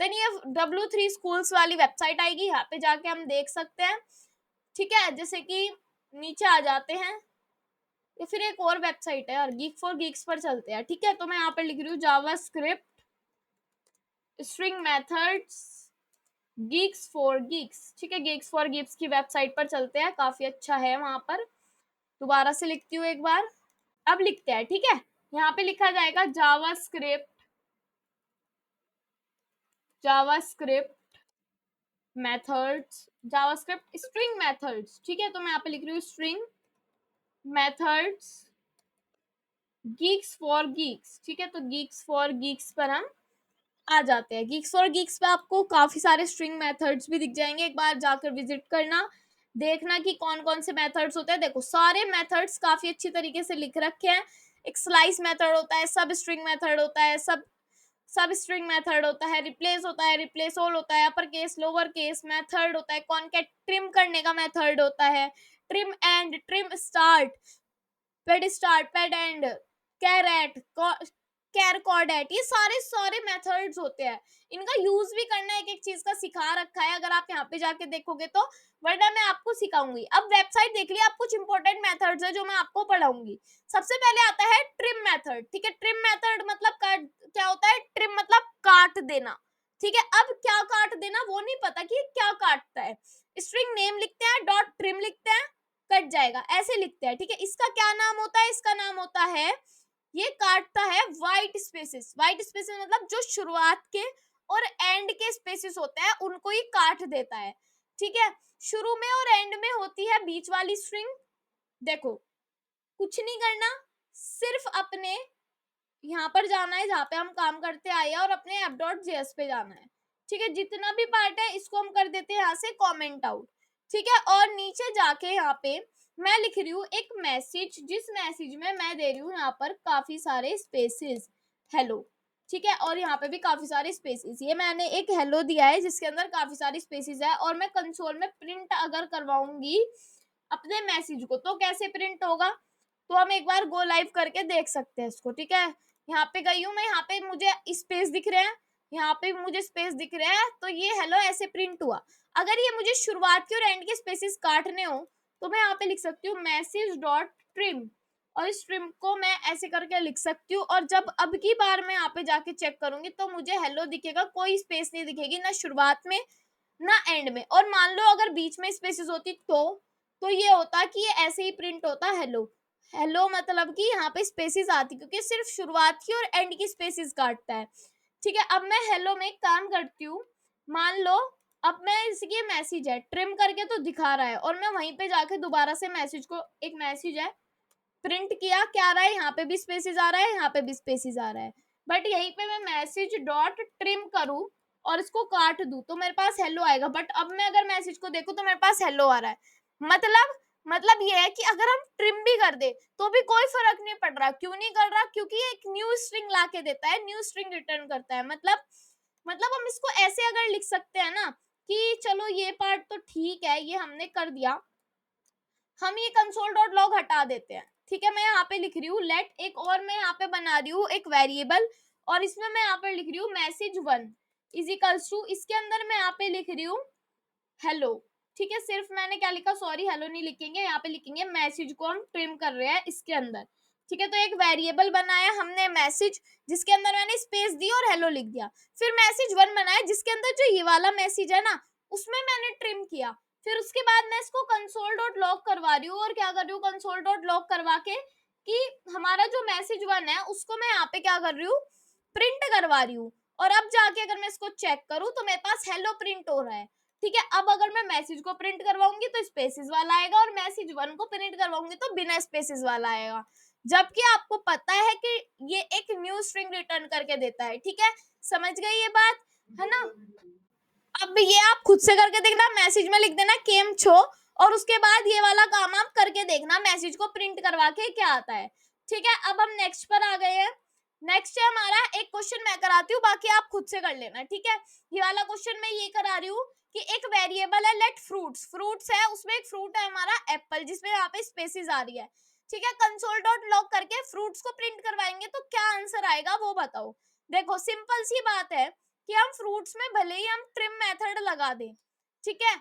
देन ये W3 स्कूल्स वाली वेबसाइट आएगी, यहाँ पे जाके हम देख सकते हैं। ठीक है, जैसे कि नीचे आ जाते हैं, या फिर एक और वेबसाइट है यार, गीक फॉर गीक्स पर चलते हैं। ठीक है, तो मैं यहाँ पर लिख रही हूँ JavaScript string methods Geeks for Geeks. ठीक है, गीक्स फॉर गीक्स की वेबसाइट पर चलते हैं, काफी अच्छा है वहां पर। दोबारा से लिखती हूँ एक बार, अब लिखते हैं। ठीक है, यहाँ पे लिखा जाएगा JavaScript JavaScript methods, JavaScript string methods, ठीक है। तो मैं यहाँ पे लिख रही हूँ string methods Geeks for Geeks, ठीक है। तो गीक्स फॉर गीक्स पर हम आ जाते हैं। गीक्स फॉर गीक्स पे आपको काफी सारे स्ट्रिंग मेथड्स भी दिख जाएंगे, एक बार जाकर विजिट करना, देखना कि कौन कौन से मेथड्स होते हैं। देखो सारे मेथड्स काफी अच्छी तरीके से लिख रखे हैं। एक स्लाइस मेथड होता है, सब स्ट्रिंग मेथड होता है, सब स्ट्रिंग मेथड होता है, रिप्लेस होता है, रिप्लेस ऑल होता है, upper case lower case method होता है, कॉनकैट ट्रिम करने का मेथड होता है, trim end, trim start, pad start, pad end, charAt, charCodeAt, ये सारे सारे मेथड्स होते हैं। इनका यूज भी करना एक एक चीज का सिखा रखा है, अगर आप यहाँ पे जाके देखोगे तो, वरना मैं आपको सिखाऊंगी। अब वेबसाइट देख लिया, आप कुछ इंपॉर्टेंट मेथड्स है जो मैं आपको पढ़ाऊंगी। सबसे पहले आता है ट्रिम मेथड, ठीक है। ट्रिम मेथड मतलब क्या होता है, ट्रिम मतलब काट देना, ठीक है। अब क्या काट देना वो नहीं पता कि क्या काटता है। स्ट्रिंग नेम लिखते हैं, डॉट ट्रिम लिखते हैं, कट जाएगा, ऐसे लिखते हैं, ठीक है। इसका क्या नाम होता है, इसका नाम होता है, ये काटता है व्हाइट स्पेसेस। व्हाइट स्पेसेस मतलब जो शुरुआत के और एंड के स्पेसेस होते हैं उनको ही काट देता है, ठीक है। शुरू में और एंड में होती है बीच वाली स्ट्रिंग। देखो कुछ नहीं करना, सिर्फ अपने यहाँ पर जाना है जहाँ पे हम काम करते आए हैं और अपने app.js पे जाना है, ठीक है। जितना भी पार्ट है इसको हम कर देते हैं यहाँ से कमेंट आउट, ठीक है। और नीचे जाके यहाँ पे मैं लिख रही हूँ एक मैसेज, जिस मैसेज में मैं दे रही हूँ यहाँ पर काफी सारे स्पेसेस, हेलो, ठीक है। और यहाँ पे भी काफी सारे स्पेसेस, ये मैंने एक हेलो दिया है जिसके अंदर काफी सारी स्पेसेस है। और मैं कंसोल में प्रिंट अगर करवाऊंगी अपने मैसेज को तो कैसे प्रिंट होगा, तो हम एक बार गो लाइव करके देख सकते हैं इसको, ठीक है। यहाँ पे गई हूँ मैं, यहाँ पे मुझे स्पेस दिख रहे हैं, यहाँ पे मुझे स्पेस दिख रहे हैं, तो ये हेलो ऐसे प्रिंट हुआ। अगर ये मुझे शुरुआत के और एंड के स्पेसेस काटने हो तो मैं यहाँ पे लिख सकती हूँ मैसेज डॉट ट्रिम, और इस ट्रिम को मैं ऐसे करके लिख सकती हूँ। और जब अब की बार मैं यहाँ पे जाके चेक करूंगी तो मुझे हेलो दिखेगा, कोई स्पेस नहीं दिखेगी, ना शुरुआत में ना एंड में। और मान लो अगर बीच में स्पेसेस होती तो ये होता कि ये ऐसे ही प्रिंट होता हेलो। हेलो मतलब कि यहाँ पे स्पेसेस आती, क्योंकि सिर्फ शुरुआत की और एंड की स्पेसेस काटता है, ठीक है। अब मैं हेलो में एक काम करती हूँ, मान लो अब मैं इसकी मैसेज है ट्रिम करके तो दिखा रहा है, और मैं वहीं पे जाके दोबारा से मैसेज को, एक मैसेज है प्रिंट किया, क्या आ रहा है, यहाँ पे भी स्पेसेस आ रहा है, यहाँ पे भी स्पेसेस आ रहा है, बट यहीं पे मैं मैसेज डॉट ट्रिम करूँ और इसको काट दूं तो मेरे पास हेलो आएगा। बट अब मैं अगर मैसेज को देखूं तो मेरे पास हेलो आ रहा है। मतलब ये है कि अगर हम ट्रिम भी कर दे तो भी कोई फर्क नहीं पड़ रहा। क्यों नहीं कर रहा, क्योंकि ये एक न्यू स्ट्रिंग ला के देता है, न्यू स्ट्रिंग रिटर्न करता है। मतलब हम इसको ऐसे अगर लिख सकते हैं ना कि चलो ये पार्ट तो ठीक है, ये हमने कर दिया, हम ये कंसोल डॉट लॉग हटा देते हैं, ठीक है। मैं यहाँ पे लिख रही हूँ लेट, एक और मैं यहाँ पे बना रही हूँ एक वेरिएबल, और इसमें मैं यहाँ पे लिख रही हूँ मैसेज वन इजिकल्स टू, इसके अंदर मैं यहाँ पे लिख रही हूँ हेलो, ठीक है। सिर्फ मैंने क्या लिखा, सॉरी हेलो नहीं लिखेंगे, यहाँ पे लिखेंगे मैसेज को हम ट्रिम कर रहे हैं इसके अंदर, ठीक है। तो एक वेरिएबल बनाया हमने मैसेज, जिसके अंदर मैंने स्पेस दी और हेलो लिख दिया। फिर मैसेज वन बनाया जिसके अंदर जो ये वाला मैसेज है ना उसमें मैंने ट्रिम किया। फिर उसके बाद मैं इसको कंसोल डॉट लॉग करवा रही हूँ, और क्या कर रही हूँ, कंसोल डॉट लॉग करवा के कि हमारा जो मैसेज वन है उसको मैं यहाँ पे क्या कर रही हूँ, प्रिंट करवा रही हूँ। और अब जाके अगर मैं इसको चेक करूँ तो मेरे पास हेलो प्रिंट हो रहा है, ठीक है। अब अगर मैं मैसेज को प्रिंट करवाऊंगी तो स्पेसेस वाला आएगा, और मैसेज वन को प्रिंट करवाऊंगी तो बिना स्पेसेस वाला आएगा। जबकि आपको पता है कि ये एक न्यू स्ट्रिंग रिटर्न करके देता है, ठीक है। समझ गई ये बात, है ना। अब ये आप खुद से करके देखना, मैसेज में लिख देना केम छो, और उसके बाद ये वाला काम आप करके देखना, मैसेज को प्रिंट करवा के क्या आता है, ठीक है। अब हम नेक्स्ट पर आ गए हैं। नेक्स्ट है हमारा, एक क्वेश्चन मैं कराती हूँ, बाकी आप खुद से कर लेना, ठीक है। ये वाला क्वेश्चन मैं ये करा रही हूँ कि एक वेरिएबल है लेट फ्रूट्स है, उसमें एक फ्रूट है हमारा एप्पल, जिसमें यहाँ पे स्पेसिस आ रही है, ठीक है। कंसोल डॉट लॉग करके फ्रूट्स को प्रिंट करवाएंगे तो क्या आंसर आएगा वो बताओ। देखो सिंपल सी बात है कि हम फ्रूट्स में भले ही हम ट्रिम मेथड लगा दें, ठीक है,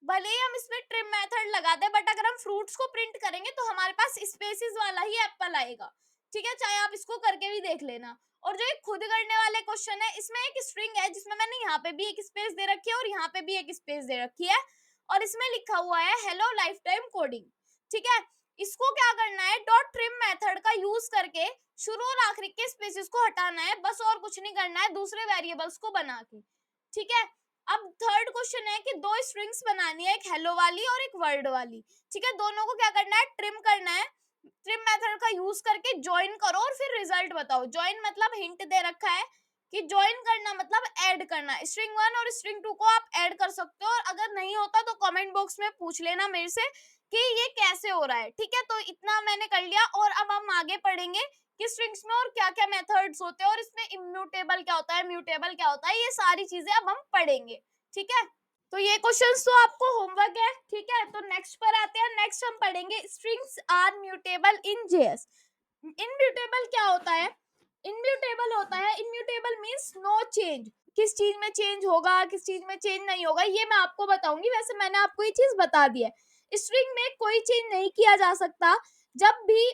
भले ही हम इसमें ट्रिम मेथड लगा दें, बट अगर हम फ्रूट्स को प्रिंट करेंगे तो हमारे पास स्पेसिस वाला ही एप्पल आएगा, ठीक है। चाहे आप इसको करके भी देख लेना। और जो एक खुद करने वाले क्वेश्चन है, इसमें एक स्ट्रिंग है जिसमें मैंने यहाँ पे भी एक स्पेस दे रखी है और यहाँ पे भी एक स्पेस दे रखी है, और इसमें लिखा हुआ है हेलो लाइफ टाइम कोडिंग, ठीक है। इसको क्या करना है, डॉट ट्रिम मेथड का यूज करके शुरू और आखिरी के स्पेसेस को हटाना है, बस और कुछ नहीं करना है दूसरे वेरिएबल्स को बना के। ठीक है, अब थर्ड क्वेश्चन है कि दो स्ट्रिंग्स बनानी है, एक हेलो वाली और एक वर्ड वाली। ठीक है, दोनों को क्या करना है, ट्रिम करना है। ट्रिम मेथड का यूज करके ज्वाइन करो और फिर रिजल्ट बताओ। ज्वाइन मतलब हिंट दे रखा है कि ज्वाइन करना मतलब ऐड करना। स्ट्रिंग 1 और स्ट्रिंग 2 को आप ऐड कर सकते हो, और अगर नहीं होता तो कमेंट बॉक्स में पूछ लेना मेरे से कि ये कैसे हो रहा है। ठीक है, तो इतना मैंने कर लिया, और अब हम आगे पढ़ेंगे कि स्ट्रिंग्स में और क्या क्या मेथड्स होते हैं, और इसमें इम्यूटेबल क्या होता है, म्यूटेबल क्या होता है, ये सारी चीजें अब हम पढ़ेंगे। ठीक है, तो ये क्वेश्चंस तो आपको होमवर्क है। ठीक है, तो नेक्स्ट पर आते हैं। नेक्स्ट हम पढ़ेंगे strings are mutable in JS. Immutable क्या होता है, इनम्यूटेबल होता है, इनम्यूटेबल मींस नो चेंज। किस चीज में चेंज होगा, किस चीज में चेंज नहीं होगा, ये मैं आपको बताऊंगी। वैसे मैंने आपको ये चीज बता दी है। स्ट्रिंग में कोई चेंज नहीं किया जा सकता। जब भी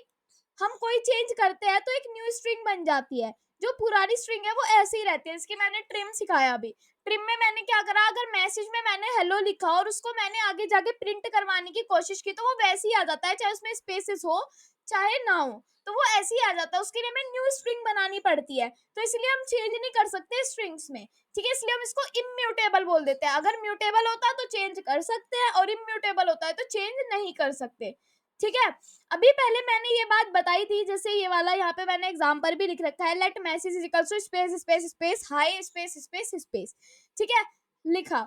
हम कोई चेंज करते हैं तो एक न्यू स्ट्रिंग बन जाती है। जो पुरानी स्ट्रिंग है वो ऐसे ही रहती है। इसकी मैंने ट्रिम सिखाया अभी। ट्रिम में मैंने क्या करा, अगर मैसेज में मैंने हेलो लिखा और उसको मैंने आगे जाके प्रिंट करवाने की कोशिश की, तो वो वैसे ही आ जाता है, चाहे उसमें स्पेसेस हो चाहे ना हो, तो वो ऐसे ही आ जाता है। उसके लिए हमें न्यू स्ट्रिंग बनानी पड़ती है, तो इसलिए हम चेंज नहीं कर सकते स्ट्रिंग्स में। ठीक है, इसलिए हम इसको इम्यूटेबल बोल देते हैं। अगर म्यूटेबल होता है तो चेंज कर सकते हैं, और इम्यूटेबल होता है तो चेंज नहीं कर सकते। ठीक है, अभी पहले मैंने ये बात बताई थी, जैसे ये वाला यहाँ पे मैंने एग्जाम्पल भी लिख रखा है, let message is equals to space space space hi space space space. ठीक है, लिखा,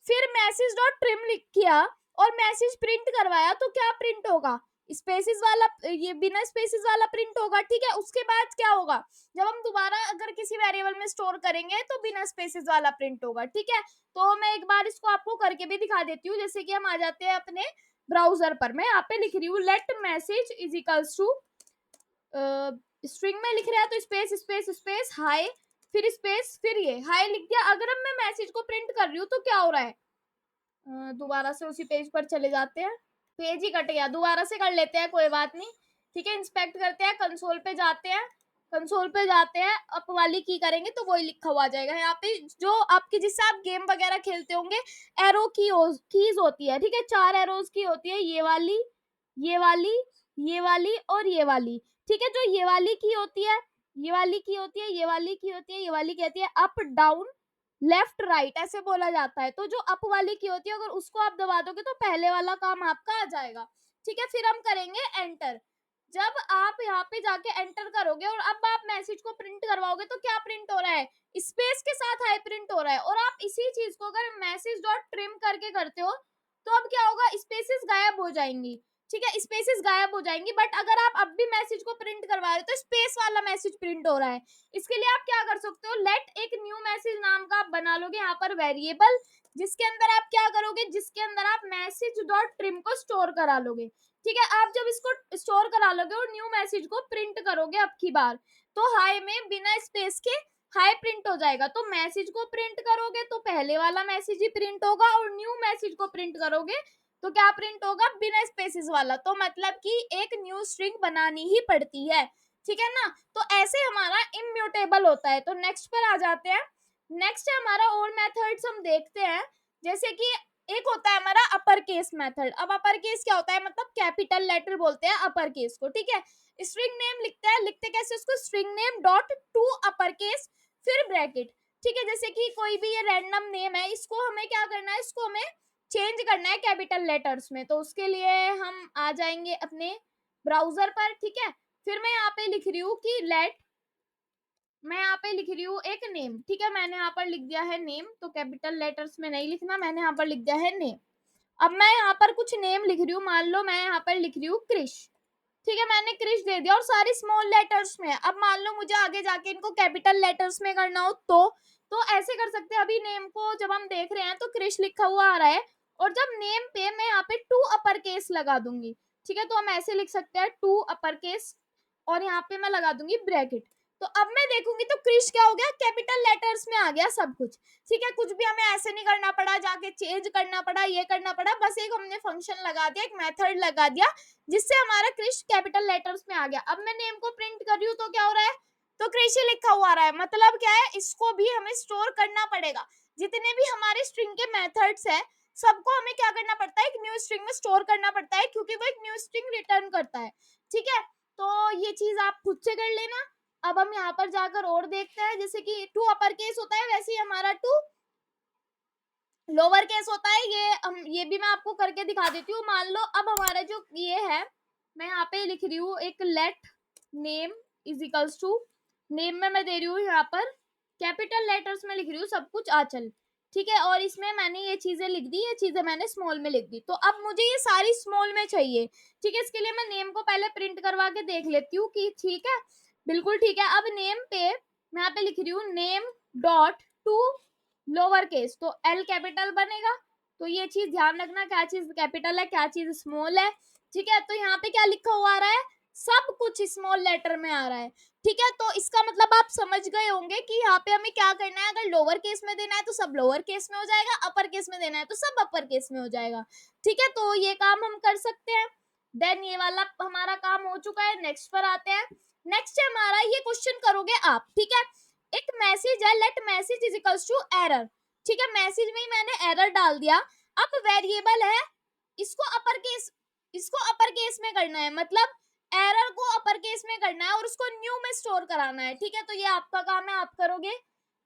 फिर मैसेज डॉट ट्रिम लिख किया और मैसेज प्रिंट करवाया, तो क्या प्रिंट होगा, स्पेसिस वाला, ये बिना स्पेसिस वाला प्रिंट होगा। ठीक है, उसके बाद क्या होगा, जब हम दोबारा अगर किसी वेरिएबल में स्टोर करेंगे तो बिना स्पेसिस वाला प्रिंट होगा। ठीक है, तो मैं एक बार इसको आपको करके भी दिखा देती हूँ। जैसे कि हम आ जाते हैं अपने ब्राउजर पर, मैं यहाँ पे लिख रही हूँ let message is equals to, string में लिख रहा है तो स्पेस स्पेस स्पेस हाई, फिर स्पेस, फिर ये हाई लिख दिया। अगर अब मैं मैसेज को प्रिंट कर रही हूँ तो क्या हो रहा है, दोबारा से उसी पेज पर चले जाते हैं, पेज ही कट गया, दोबारा से कर लेते हैं, कोई बात नहीं। ठीक है, इंस्पेक्ट करते हैं, कंसोल पे जाते हैं, कंसोल पे जाते हैं, अप वाली की करेंगे तो वही लिखा हुआ जाएगा यहाँ पे, जो आपकी, जिससे आप गेम वगैरह खेलते होंगे, एरो कीज होती है। ठीक है, 4 एरोज की होती है, ये वाली, ये वाली, ये वाली और ये वाली। ठीक है, जो ये वाली की होती है, ये वाली की होती है, ये वाली की होती है, ये वाली कहती है अप डाउन लेफ्ट राइट, ऐसे बोला जाता है। तो जो अप वाली की होती है, अगर उसको आप दबा दोगे तो पहले वाला काम आपका आ जाएगा। ठीक है, फिर हम करेंगे एंटर। जब आप यहाँ पे जाके एंटर करोगे और अब आप मैसेज को प्रिंट करवाओगे तो क्या प्रिंट हो रहा है, स्पेस के साथ हाई प्रिंट हो रहा है। और आप इसी चीज को अगर मैसेज डॉट ट्रिम करके करते हो तो अब क्या होगा, स्पेसेस गायब हो जाएंगी। ठीक है, स्पेसेस गायब हो जाएंगी, बट अगर आप अब भी मैसेज को प्रिंट करवा रहे हो तो स्पेस वाला मैसेज प्रिंट हो रहा है। इसके लिए आप क्या कर सकते हो, लेट एक न्यू मैसेज नाम का आप बना लोगे यहाँ पर वेरिएबल, जिसके अंदर आप क्या करोगे, जिसके अंदर आप मैसेज डॉट ट्रिम को स्टोर करा लोगे। ठीक है, आप जब इसको स्टोर करा लोगे और न्यू मैसेज को प्रिंट करोगे अब की बार, तो हाई में बिना स्पेस के हाई प्रिंट हो जाएगा। तो मैसेज को प्रिंट करोगे तो पहले वाला मैसेज ही प्रिंट होगा, और न्यू मैसेज को प्रिंट करोगे तो क्या प्रिंट होगा, बिना स्पेसेस वाला। तो मतलब कि एक न्यू स्ट्रिंग बनानी ही पड़ती है। ठीक है ना, तो ऐसे हमारा इम्यूटेबल होता है। तो नेक्स्ट पर आ जाते हैं। नेक्स्ट है हमारा और मेथड्स हम देखते हैं। जैसे कि एक होता है हमारा अपर केस मेथड। अब अपर केस क्या होता है, मतलब कैपिटल लेटर बोलते हैं अपर केस को। ठीक है, स्ट्रिंग नेम लिखते हैं, लिखते कैसे उसको, string name dot to upper case फिर ब्रैकेट। ठीक है, जैसे कि कोई भी ये रैंडम नेम है, इसको हमें क्या करना है, इसको हमें चेंज करना है कैपिटल लेटर्स में। तो उसके लिए हम आ जाएंगे अपने ब्राउजर पर। ठीक है, फिर मैं यहाँ पे लिख रही हूँ कि लेट, मैं यहाँ पे लिख रही हूँ एक नेम। ठीक है, मैंने यहाँ पर लिख दिया है नेम, तो कैपिटल लेटर्स में नहीं लिखना, मैंने यहाँ पर लिख दिया है नेम। अब मैं यहाँ पर कुछ नेम लिख रही हूँ, मान लो मैं यहाँ पर लिख रही हूँ क्रिश। ठीक है, मैंने क्रिश दे दिया और सारी स्मॉल लेटर्स में। अब मान लो मुझे आगे जाके इनको कैपिटल लेटर्स में करना हो तो ऐसे कर सकते हैं। अभी नेम को जब हम देख रहे हैं तो क्रिश लिखा हुआ आ रहा है, और जब नेम पे मैं यहाँ पे टू अपर केस लगा दूंगी। ठीक है, तो हम ऐसे लिख सकते हैं टू अपर केस, और यहाँ पे मैं लगा दूंगी ब्रैकेट। तो अब मैं देखूंगी तो क्रिश क्या हो गया, कैपिटल लेटर्स में आ गया सब कुछ। ठीक है, कुछ भी हमें ऐसे नहीं करना पड़ा, जाके चेंज करना पड़ा, ये करना पड़ा, बस एक हमने फंक्शन लगा दिया, एक मेथड लगा दिया, जिससे हमारा क्रिश कैपिटल लेटर्स में आ गया। अब मैं नेम को प्रिंट कर रही हूँ तो क्या हो रहा है, तो क्रिश ही लिखा हुआ आ रहा है। मतलब क्या है, इसको भी हमें स्टोर करना पड़ेगा। जितने भी हमारे स्ट्रिंग के मेथड्स है, सबको हमें क्या करना पड़ता है, एक न्यू स्ट्रिंग में स्टोर करना पड़ता है, क्योंकि वो एक न्यू स्ट्रिंग रिटर्न करता है। ठीक है, तो ये चीज आप खुद से कर लेना। अब हम यहाँ पर जाकर और देखते हैं, जैसे कि टू अपर केस होता है वैसे ही हमारा टू लोअर केस होता है। ये भी मैं आपको करके दिखा देती हूँ। मान लो अब हमारा जो ये है, मैं यहाँ पे लिख रही हूँ एक let name is equals to, name में मैं दे रही हूँ यहाँ पर कैपिटल लेटर्स में लिख रही हूँ सब कुछ आंचल। ठीक है, और इसमें मैंने ये चीजें लिख दी, ये चीजें मैंने स्मॉल में लिख दी। तो अब मुझे ये सारी स्मॉल में चाहिए। ठीक है, इसके लिए मैं नेम को पहले प्रिंट करवा के देख लेती हूँ कि ठीक है, बिल्कुल ठीक है। अब नेम पे मैं यहाँ पे लिख रही हूँ name dot to lower case, तो एल कैपिटल बनेगा। तो ये चीज ध्यान रखना, क्या चीज कैपिटल है क्या चीज स्मॉल है। ठीक है, तो यहाँ पे क्या लिखा हुआ आ रहा है, सब कुछ स्मॉल लेटर में आ रहा है। ठीक है, तो इसका मतलब आप समझ गए होंगे कि यहाँ पे हमें क्या करना है। अगर लोअर केस में देना है तो सब लोअर केस में हो जाएगा, अपर केस में देना है तो सब अपर केस में हो जाएगा। ठीक है, तो ये काम हम कर सकते हैं। देन ये वाला हमारा काम हो चुका है। नेक्स्ट पर आते हैं। नेक्स्ट है हमारा, ये क्वेश्चन करोगे आप। ठीक है, एक मैसेज है, let message is equals to error. ठीक है, मैसेज में ही मैंने एरर डाल दिया। अब वेरिएबल है, इसको अपर केस में करना है, मतलब एरर को अपर केस में करना है और उसको न्यू में स्टोर कराना है। ठीक है, तो ये आपका काम है, आप करोगे।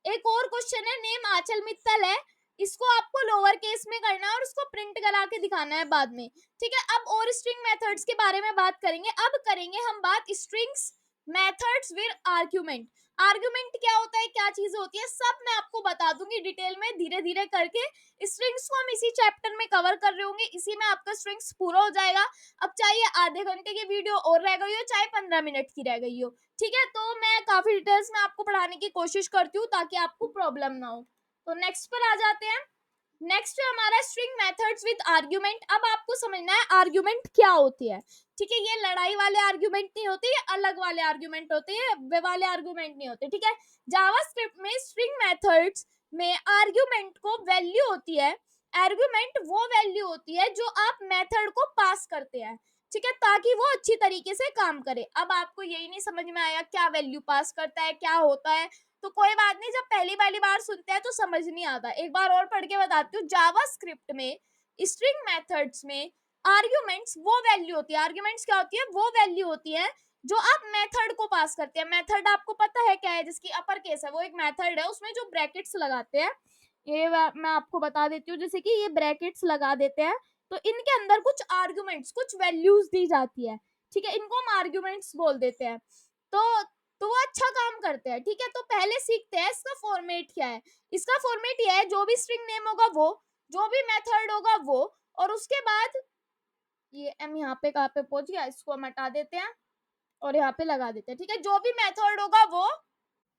एक और क्वेश्चन है, नेम आंचल मित्तल है, इसको आपको लोअर केस में करना है और उसको प्रिंट करा के दिखाना है बाद में। ठीक है, अब और स्ट्रिंग मेथड्स के बारे में बात करेंगे। अब करेंगे हम बात strings methods with argument. Argument क्या होता है, क्या चीजें होती है, सब मैं आपको बता दूंगी डिटेल में धीरे धीरे करके। स्ट्रिंग्स को हम इसी चैप्टर में कवर कर रहे होंगे, इसी में आपका स्ट्रिंग्स पूरा हो जाएगा। अब चाहे आधे घंटे की वीडियो और रह गई हो, चाहे 15 मिनट की रह गई हो। ठीक है, तो मैं काफी डिटेल्स में आपको पढ़ाने की कोशिश करती हूँ ताकि आपको प्रॉब्लम ना हो। तो नेक्स्ट पर आ जाते हैं। नेक्स्ट है हमारा स्ट्रिंग मेथड्स विद आर्ग्यूमेंट। अब आपको समझना है आर्ग्यूमेंट क्या होती है। ठीक है, ये लड़ाई वाले आर्ग्यूमेंट नहीं होते, ये अलग वाले आर्ग्यूमेंट होते हैं, वे वाले आर्ग्यूमेंट नहीं होते। ठीक है, जावास्क्रिप्ट में स्ट्रिंग मेथड्स में आर्ग्यूमेंट को वैल्यू होती है। आर्ग्यूमेंट वो वैल्यू होती है जो आप मेथड को पास करते हैं। ठीक है, ताकि वो अच्छी तरीके से काम करे। अब आपको यही नहीं समझ में आया क्या वैल्यू पास करता है, क्या होता है, तो कोई बात नहीं, जब पहली वाली बार सुनते हैं तो समझ नहीं आता। एक बार और पढ़ के बताती हूँ। जावास्क्रिप्ट में स्ट्रिंग मेथड्स में आर्ग्यूमेंट्स वो वैल्यू होती है। आर्ग्यूमेंट्स क्या होती है, वो वैल्यू होती है जो आप मेथड को पास करते हैं। मेथड आपको पता है क्या है, जिसकी अपर केस है, वो एक मेथड है, उसमें जो ब्रैकेट्स लगाते हैं, ये मैं आपको बता देती हूँ। जैसे कि ये ब्रैकेट्स लगा देते हैं, तो इनके अंदर कुछ आर्ग्यूमेंट्स, कुछ वैल्यूज दी जाती है। ठीक है, इनको हम आर्ग्यूमेंट्स बोल देते हैं। तो वो अच्छा काम करते हैं। ठीक है, तो पहले सीखते हैं इसका फॉर्मेट क्या है। इसका फॉर्मेट ये है, जो भी स्ट्रिंग नेम होगा वो, जो भी मेथड होगा वो, और उसके बाद ये एम यहाँ पे कहाँ पे पहुंच गया, इसको हम हटा देते हैं और यहाँ पे लगा देते हैं। ठीक है, जो भी मेथड होगा वो,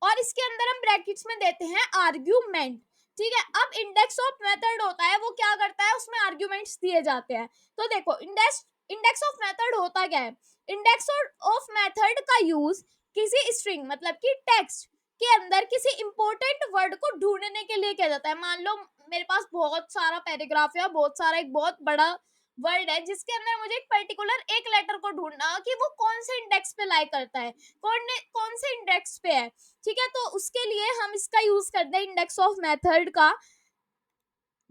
और इसके अंदर हम ब्रैकेट्स में देते हैं आर्ग्यूमेंट। ठीक है, अब इंडेक्स ऑफ मेथड होता है, वो क्या करता है, उसमें आर्ग्यूमेंट्स दिए जाते हैं। तो देखो, इंडेक्स ऑफ मेथड होता क्या है। इंडेक्स ऑफ मेथड का यूज किसी स्ट्रिंग मतलब कि टेक्स्ट के अंदर किसी इंपॉर्टेंट वर्ड को ढूंढने के लिए किया जाता है। मान लो मेरे पास बहुत सारा पैराग्राफ है, बहुत सारा, एक बहुत बड़ा वर्ड है, जिसके अंदर मुझे एक पर्टिकुलर एक लेटर को ढूंढना कि वो कौन से इंडेक्स पे लाई करता है, कौन से इंडेक्स पे है। ठीक है, तो उसके लिए हम इसका यूज करते हैं इंडेक्स ऑफ मेथड का।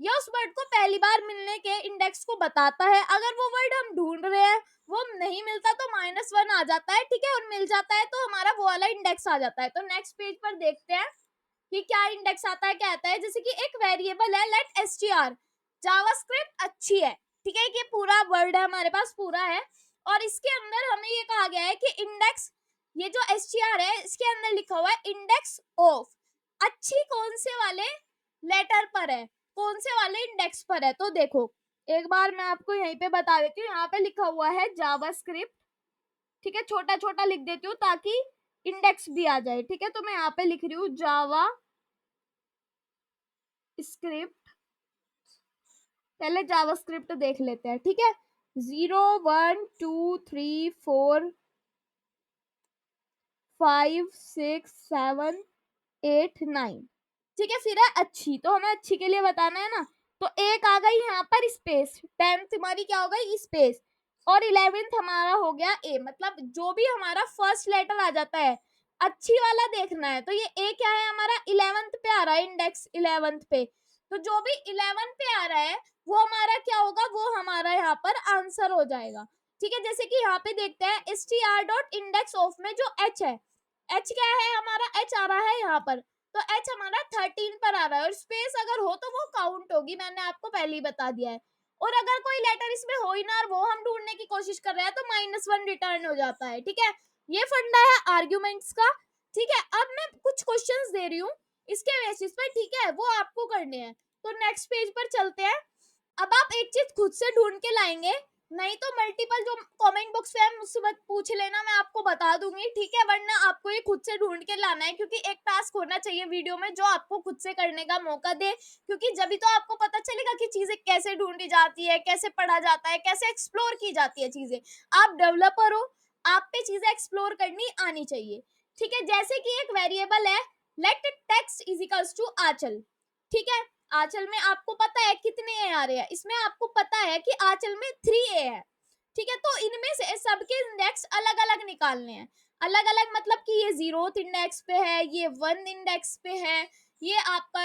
यह उस वर्ड को पहली बार मिलने के इंडेक्स को बताता है। अगर वो वर्ड हम ढूंढ रहे हैं, वो नहीं मिलता तो -1 आ जाता है। ठीक है, और मिल जाता है तो हमारा वो वाला इंडेक्स आ जाता है। तो नेक्स्ट पेज पर देखते हैं कि क्या इंडेक्स आता है, क्या आता है। जैसे कि एक वेरिएबल है लेट str, जावास्क्रिप्ट अच्छी है। ठीक है, ये पूरा वर्ड है हमारे पास, पूरा है, और इसके अंदर हमें ये कहा गया है कि इंडेक्स, ये जो str है इसके अंदर लिखा हुआ है इंडेक्स ऑफ, अच्छी कौन से वाले लेटर पर है, कौन से वाले इंडेक्स पर है। तो देखो, एक बार मैं आपको यहीं पे बता देती हूँ, यहाँ पे लिखा हुआ है जावास्क्रिप्ट। ठीक है, छोटा छोटा लिख देती हूँ ताकि इंडेक्स भी आ जाए। ठीक है, तो मैं यहाँ पे लिख रही हूँ जावा स्क्रिप्ट। पहले जावास्क्रिप्ट देख लेते हैं। ठीक है, 0 1 2 3 4 5 6 7 8 9। ठीक है, फिर है अच्छी, तो हमें अच्छी के लिए बताना है ना, तो एक आ गई यहाँ पर स्पेस, 10th हमारी क्या हो गई स्पेस, और 11th हमारा हो गया ए। मतलब जो भी हमारा फर्स्ट लेटर आ जाता है अच्छी वाला देखना है। तो ये ए क्या है हमारा 11th पे आ रहा है, इंडेक्स 11th पे। तो जो भी 11 पे आ रहा है वो हमारा क्या होगा, वो हमारा यहाँ पर आंसर हो जाएगा। ठीक है, जैसे कि यहाँ पे देखते हैं str डॉट इंडेक्स ऑफ में जो h है, h क्या है हमारा, h आ रहा है यहाँ पर, तो h हमारा 13 पर आ रहा है, और स्पेस अगर हो तो वो काउंट होगी, मैंने आपको पहले ही बता दिया है। और अगर कोई लेटर इसमें हो ही ना और वो हम ढूंढने की कोशिश कर रहे हैं तो -1 रिटर्न हो जाता है। ठीक है, ये फंडा है आर्ग्यूमेंट्स का। ठीक है, अब मैं कुछ क्वेश्चंस दे रही हूँ इसके बेसिस पर, ठीक है, वो आपको करने हैं। तो नेक्स्ट पेज पर चलते हैं। अब आप एक चीज खुद से ढूंढ के लाएंगे, नहीं तो मल्टीपल जो कमेंट बॉक्स पे है मुझसे मत पूछ लेना, मैं आपको बता दूंगी। ठीक है, वरना आपको ये खुद से ढूंढ के लाना है, क्योंकि एक टास्क होना चाहिए वीडियो में जो आपको खुद से करने का मौका दे, क्योंकि जब तो आपको पता चलेगा कि चीजें कैसे ढूंढी जाती है, कैसे पढ़ा जाता है, कैसे एक्सप्लोर की जाती है चीजें। आप डेवलपर हो, आप पे चीजें एक्सप्लोर करनी आनी चाहिए। ठीक है, जैसे कि एक वेरिएबल है let text is equals to Anchal. ठीक है, आंचल में आपको पता है कितने ए आ रहे हैं, इसमें आपको पता है कि आंचल में 3 ए है। ठीक है, तो इनमें से सबके इंडेक्स अलग अलग निकालने हैं। अलग अलग मतलब कि ये 0th इंडेक्स पे है, ये 1 इंडेक्स पे है, ये आपका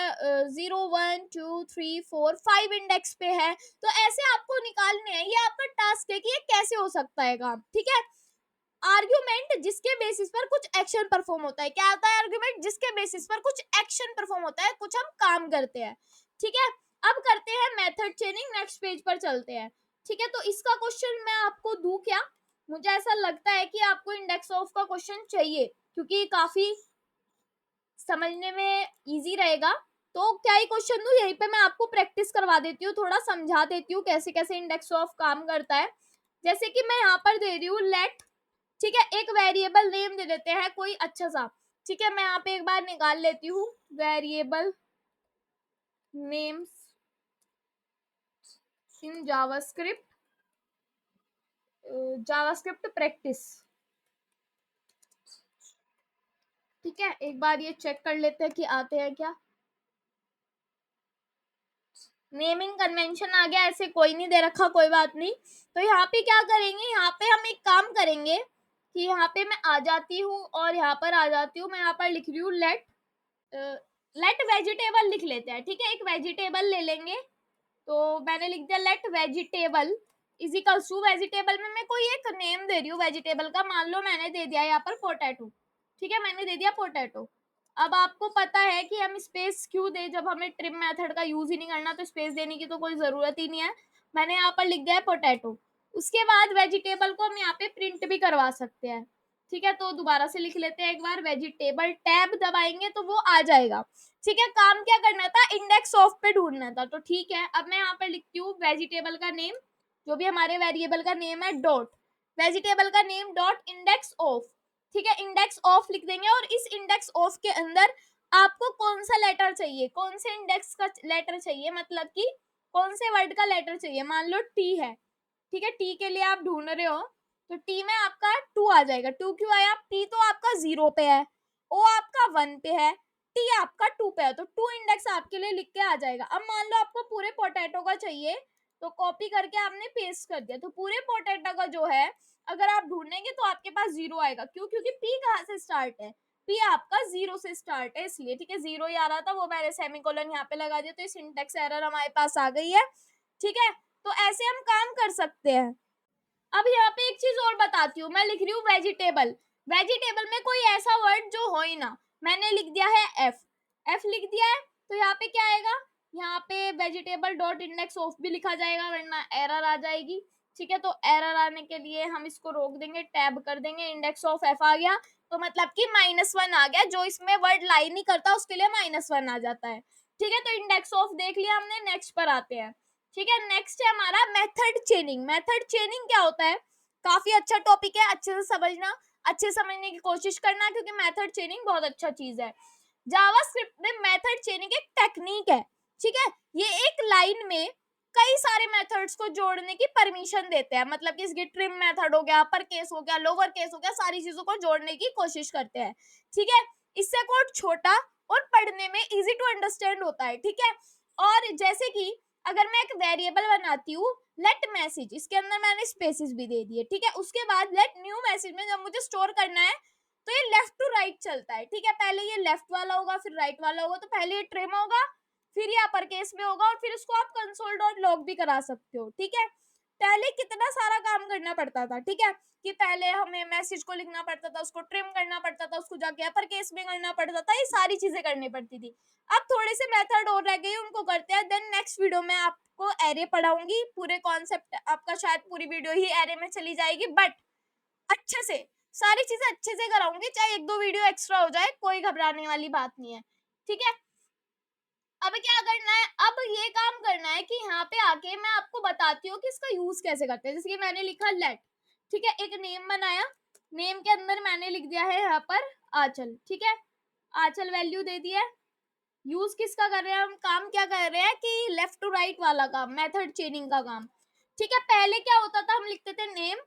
0 1 2 3 4 5 इंडेक्स पे है। तो ऐसे आपको निकालने हैं, ये आपका टास्क है कि ये कैसे हो सकता है काम। ठीक है, आर्ग्यूमेंट जिसके बेसिस पर कुछ एक्शन परफॉर्म होता है। क्या होता है आर्ग्यूमेंट? जिसके बेसिस पर कुछ एक्शन परफॉर्म होता है, कुछ हम काम करते हैं। ठीक है, अब करते हैं मेथड चेनिंग, नेक्स्ट पेज पर चलते हैं। ठीक है, तो इसका क्वेश्चन मैं आपको दूं क्या? मुझे ऐसा लगता है कि आपको इंडेक्स ऑफ का क्वेश्चन चाहिए, क्योंकि काफी समझने में इजी रहेगा। तो क्या ही क्वेश्चन दूं, यहीं पे मैं आपको प्रैक्टिस करवा देती हूँ, थोड़ा समझा देती हूँ कैसे कैसे इंडेक्स ऑफ काम करता है। जैसे कि मैं यहाँ पर दे रही हूँ लेट, ठीक है, एक वेरिएबल नेम दे देते हैं कोई अच्छा सा। ठीक है, मैं यहाँ पे एक बार निकाल लेती हूँ variable names in JavaScript, JavaScript practice. ठीक है, एक बार ये चेक कर लेते हैं कि आते हैं क्या। नेमिंग कन्वेंशन आ गया, ऐसे कोई नहीं दे रखा, कोई बात नहीं। तो यहाँ पे क्या करेंगे, यहाँ पे हम एक काम करेंगे कि यहाँ पे मैं आ जाती हूँ और यहाँ पर आ जाती हूँ, मैं यहाँ पर लिख रही हूँ लेट वेजिटेबल लिख लेते हैं। ठीक है, एक वेजिटेबल ले लेंगे, तो मैंने लिख दिया let vegetable is equals to, vegetable में मैं कोई एक नेम दे रही हूँ वेजिटेबल का, मान लो मैंने दे दिया यहाँ पर पोटैटो। ठीक है, मैंने दे दिया पोटैटो। अब आपको पता है कि हम स्पेस क्यों दे, जब हमें ट्रिम मेथड का यूज ही नहीं करना तो स्पेस देने की तो कोई जरूरत ही नहीं है। मैंने यहाँ पर लिख दिया है पोटैटो। उसके बाद वेजिटेबल को हम यहाँ पे प्रिंट भी करवा सकते हैं। ठीक है, तो दोबारा से लिख लेते हैं एक बार, वेजिटेबल टैब दबाएंगे तो वो आ जाएगा। ठीक है, काम क्या करना था, इंडेक्स ऑफ पे ढूंढना था। तो ठीक है, अब मैं यहाँ पर लिखती हूँ वेजिटेबल का नेम, जो भी हमारे वेरिएबल का नेम है, डॉट वेजिटेबल का नेम डॉट इंडेक्स ऑफ। ठीक है, इंडेक्स ऑफ लिख देंगे, और इस इंडेक्स ऑफ के अंदर आपको कौन सा लेटर चाहिए, कौन से इंडेक्स का लेटर चाहिए, मतलब कि कौन से वर्ड का लेटर चाहिए। मान लो टी है, ठीक है, टी के लिए आप ढूंढ रहे हो, तो टी में आपका 2 आ जाएगा। 2 क्यों आया? टी तो आपका 0 पे है, ओ आपका 1 पे है, टी आपका 2 पे है, तो 2 इंडेक्स आपके लिए लिख के आ जाएगा। अब मान लो आपको पूरे पोटैटो का चाहिए, तो कॉपी करके आपने पेस्ट कर दिया, तो पूरे पोटैटो का जो है अगर आप ढूंढेंगे तो आपके पास 0 आएगा। क्यों? क्योंकि पी कहाँ से स्टार्ट है, पी आपका 0 से स्टार्ट है, इसलिए। ठीक है, 0 ही आ रहा था, वो मैंने सेमीकोलन यहाँ पे लगा दिया, तो सिंटेक्स एरर हमारे पास आ गई है। ठीक है, तो ऐसे हम काम कर सकते हैं। अब यहाँ पे एक चीज और बताती हूँ, मैं लिख रही हूँ वेजिटेबल, वेजिटेबल में कोई ऐसा वर्ड जो हो ही ना, मैंने लिख दिया है एफ, एफ लिख दिया है। तो यहाँ पे क्या आएगा, यहाँ पे वेजिटेबल डॉट इंडेक्स ऑफ भी लिखा जाएगा, वरना एरर आ जाएगी। ठीक है, तो एरर आने के लिए हम इसको रोक देंगे, टैब कर देंगे, इंडेक्स ऑफ एफ आ गया, तो मतलब कि -1 आ गया, जो इसमें वर्ड लाइन नहीं करता उसके लिए -1 आ जाता है। ठीक है, तो इंडेक्स ऑफ देख लिया हमने, नेक्स्ट पर आते हैं। ठीक है, नेक्स्ट है हमारा मेथड चेनिंग। मेथड चेनिंग क्या होता है, काफी अच्छा टॉपिक है, अच्छे से समझना, अच्छे समझने की कोशिश करना, क्योंकि मेथड चेनिंग बहुत अच्छा चीज है। जावास्क्रिप्ट में मेथड चेनिंग एक टेक्निक है। ठीक है, ये एक लाइन में कई सारे मेथड्स को जोड़ने की परमिशन देते हैं, मतलब कि इसकी ट्रिम मेथड हो गया, अपर केस हो गया, लोअर केस हो गया, सारी चीजों को जोड़ने की कोशिश करते हैं। ठीक है, इससे कोड छोटा और पढ़ने में इजी टू अंडरस्टैंड होता है। ठीक है, और जैसे कि अगर मैं एक वेरिएबल बनाती हूँ लेट मैसेज, इसके अंदर मैंने स्पेसिस भी दे दिए। ठीक है, उसके बाद लेट न्यू मैसेज में जब मुझे स्टोर करना है तो ये लेफ्ट टू राइट चलता है। ठीक है, पहले ये लेफ्ट वाला होगा, फिर राइट वाला होगा, तो पहले ये ट्रिम होगा, फिर ये अपर केस में होगा और फिर उसको आप कंसोल डॉट लॉग भी करा सकते हो, ठीक है। पहले कितना सारा काम करना पड़ता था, ठीक है, कि पहले हमें मैसेज को लिखना पड़ता था, उसको ट्रिम करना पड़ता था, उसको जाके अपर केस में करना पड़ता था, ये सारी चीजें करनी पड़ती थी। अब थोड़े से मेथड और रह गए, उनको करते हैं। देन नेक्स्ट वीडियो में आपको एरे पढ़ाऊंगी, पूरे कॉन्सेप्ट आपका शायद पूरी वीडियो ही एरे में चली जाएगी, बट अच्छे से सारी चीजें अच्छे से कराऊंगी, चाहे 1-2 वीडियो एक्स्ट्रा हो जाए, कोई घबराने वाली बात नहीं है, ठीक है। अब क्या करना है, अब ये काम करना है कि यहाँ पे आके मैं आपको बताती हूँ कि इसका यूज कैसे करते हैं। जैसे कि मैंने लिखा लेट, ठीक है, एक नेम बनाया, नेम के अंदर मैंने लिख दिया है यहाँ पर आंचल, ठीक है, आंचल वैल्यू दे दिया है। यूज किसका कर रहे हैं हम, काम क्या कर रहे हैं कि लेफ्ट टू राइट वाला काम, मेथड चेनिंग का काम, ठीक है। पहले क्या होता था, हम लिखते थे नेम,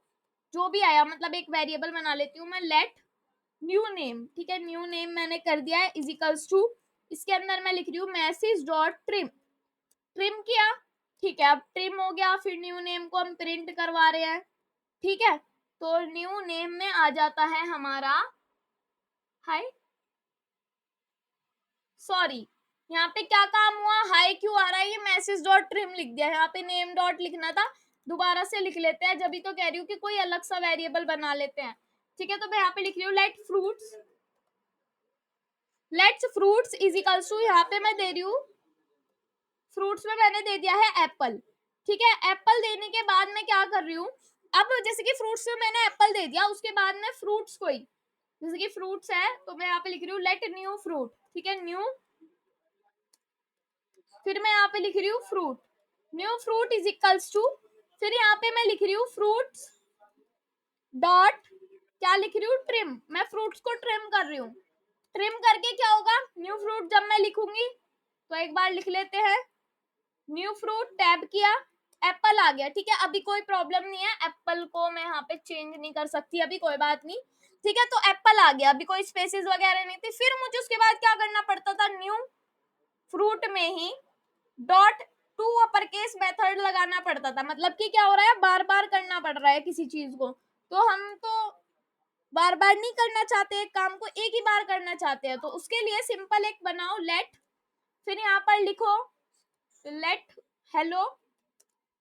जो भी आया, मतलब एक वेरिएबल बना लेती हूँ मैं, लेट न्यू नेम, ठीक है, न्यू नेम मैंने कर दिया है इज इक्वल्स टू, इसके अंदर मैं लिख रही हूँ मैसेज डॉट ट्रिम, ट्रिम किया, ठीक है, अब ट्रिम हो गया, फिर न्यू नेम को हम प्रिंट करवा रहे हैं, ठीक है। तो न्यू नेम में आ जाता है हमारा, हाय, सॉरी, यहाँ पे क्या काम हुआ, हाई क्यों आ रहा है, ये मैसेज डॉट ट्रिम लिख दिया, यहाँ पे नेम डॉट लिखना था, दोबारा से लिख लेते हैं, जब भी तो कह रही हूँ कि कोई अलग सा वेरिएबल बना लेते हैं, ठीक है। तो मैं यहाँ पे लिख रही हूँ let fruits, let's fruits is equals to, यहाँ पे मैं दे रही हूँ फ्रूट्स में मैंने दे दिया है एप्पल, ठीक है। एप्पल देने के बाद मैं क्या कर रही हूँ, अब जैसे कि फ्रूट्स में मैंने एप्पल दे दिया, उसके बाद में फ्रूट्स कोई, जैसे कि फ्रूट्स है तो मैं यहाँ पे लिख रही हूँ लेट न्यू फ्रूट, ठीक है, न्यू, फिर मैं यहाँ पे लिख रही हूँ fruit, new fruit is equals to, फिर यहाँ पे मैं लिख रही हूँ फ्रूट्स डॉट, क्या लिख रही हूँ, ट्रिम, मैं फ्रूट्स को ट्रिम कर रही हूँ, ट्रिम करके क्या होगा, न्यू फ्रूट जब मैं लिखूंगी तो एक बार लिख लेते हैं, न्यू फ्रूट टैब किया, एप्पल आ गया, ठीक है। अभी कोई प्रॉब्लम नहीं है, एप्पल को मैं यहाँ पे चेंज नहीं कर सकती अभी, कोई बात नहीं, ठीक है। तो एप्पल आ गया, अभी कोई स्पेसेस वगैरह नहीं थी, फिर मुझे उसके बाद क्या करना पड़ता था, न्यू फ्रूट में ही dot to upper case method लगाना पड़ता था, मतलब कि क्या हो रहा है, बार बार करना पड़ रहा है किसी चीज को, तो हम तो बार बार नहीं करना चाहते, एक काम को एक ही बार करना चाहते हैं, तो उसके लिए सिंपल एक बनाओ लेट, फिर यहाँ पर लिखो let hello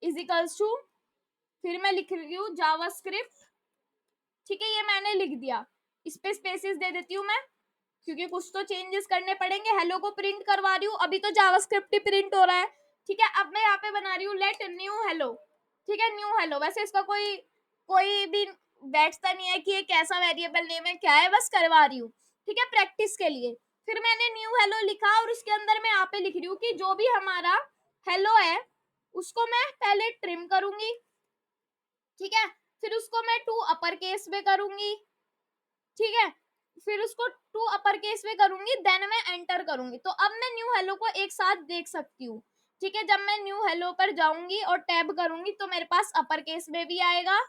is equals to, फिर मैं लिख रही हूँ जावास्क्रिप्ट, ठीक है, ये मैंने लिख दिया, इस पे स्पेसेस दे देती हूँ मैं, क्योंकि कुछ तो चेंजेस करने पड़ेंगे, हेलो को प्रिंट करवा रही हूँ, अभी तो जावास्क्रिप्ट ही प्रिंट हो रहा है, ठीक है। अब मैं यहाँ पे बना रही हूँ लेट न्यू हेलो, ठीक है, न्यू हेलो, वैसे इसका कोई कोई भी बैठता नहीं है कि ये कैसा वेरिएबल नेम है, क्या है, बस करवा रही हूँ, ठीक है, प्रैक्टिस के लिए। फिर मैंने न्यू हेलो लिखा और उसके अंदर मैं यहाँ पे लिख रही हूँ कि जो भी हमारा हेलो है उसको मैं पहले ट्रिम करूंगी, ठीक है, फिर उसको मैं टू अपर केस में करूंगी, ठीक है, फिर उसको टू अपर केस में करूंगी, देन मैं एंटर करूंगी, तो अब मैं न्यू हेलो को एक साथ देख सकती हूँ, ठीक है। जब मैं न्यू हेलो पर जाऊंगी और टैब करूंगी तो मेरे पास अपर केस में भी आएगा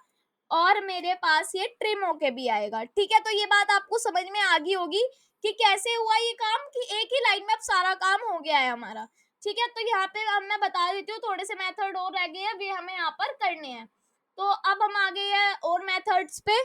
और मेरे पास ये ट्रिम होके भी आएगा, ठीक है। तो ये बात आपको समझ में आ गई होगी कि कैसे हुआ ये काम, कि एक ही लाइन में अब सारा काम हो गया है हमारा, ठीक है। तो यहाँ पे अब मैं बता देती हूँ, थोड़े से मेथड और रह गए हैं, वे हमें यहाँ पर करने हैं। तो अब हम आ गए हैं और मेथड्स पे,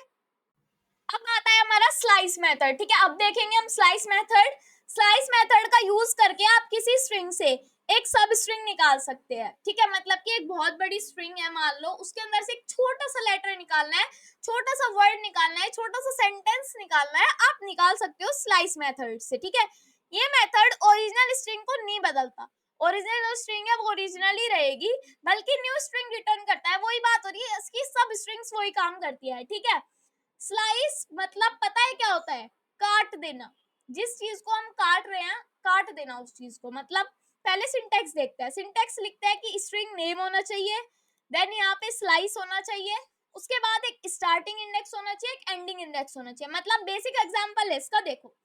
अब आता है हमारा स्लाइस मेथड, ठीक है। अब देखेंगे हम स्लाइस मेथड, स्लाइस मेथड का यूज करके आप किसी स्ट्रिंग से एक सब स्ट्रिंग निकाल सकते हैं, ठीक है। मतलब कि एक बहुत बड़ी स्ट्रिंग है मान लो, उसके अंदर से एक छोटा सा लेटर निकालना है, छोटा सा वर्ड निकालना है, छोटा सा सेंटेंस निकालना है, आप निकाल सकते हो स्लाइस मेथड से, ठीक है। ये मेथड ओरिजिनल स्ट्रिंग को नहीं बदलता, ओरिजिनल जो स्ट्रिंग है वो ओरिजिनल ही रहेगी, बल्कि न्यू स्ट्रिंग रिटर्न करता है, वही बात हो रही है, इसकी सब स्ट्रिंग्स वही काम करती है, ठीक है। स्लाइस मतलब पता है क्या होता है, काट देना, जिस चीज को हम काट रहे हैं काट देना उस चीज को, मतलब पहले सिंटेक्स देखते हैं, सिंटेक्स लिखते हैं कि स्ट्रिंग नेम होना चाहिए, देन यहाँ पे स्लाइस होना चाहिए, उसके बाद एक स्टार्टिंग इंडेक्स होना चाहिए, एक एंडिंग इंडेक्स होना चाहिए। मतलब बेसिक एग्जांपल है इसका, देखो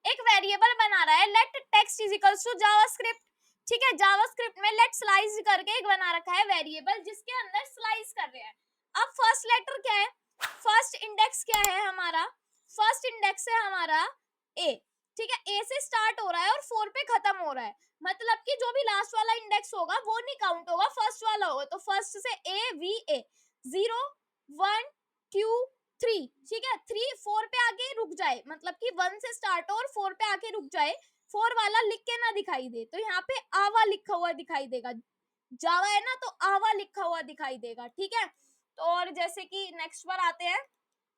एक वेरिएबल बना रहा है let text is equals to JavaScript, ठीक है, जावास्क्रिप्ट में लेट स्लाइस करके एक बना रखा है वेरिएबल जिसके अंदर स्लाइस कर रहे हैं। अब फर्स्ट लेटर क्या है, फर्स्ट इंडेक्स क्या है हमारा, फर्स्ट इंडेक्स है हमारा ए, ठीक है, ए से स्टार्ट हो रहा है और 4 पे खत्म हो रहा है, मतलब कि जो भी लास्ट वाला इंडेक्स होगा वो नहीं काउंट होगा, फर्स्ट वाला होगा, तो फर्स्ट से ए वी ए 0 1 2 3, ठीक है, 3 4 पे आके रुक जाए, मतलब कि 1 से स्टार्ट हो और 4 पे आके रुक जाए, फोर वाला लिख के ना दिखाई दे, तो यहाँ पे आवा लिखा हुआ दिखाई देगा। जावा है ना, तो आवा लिखा हुआ दिखाई देगा, ठीक है। तो और जैसे कि नेक्स्ट पर आते हैं,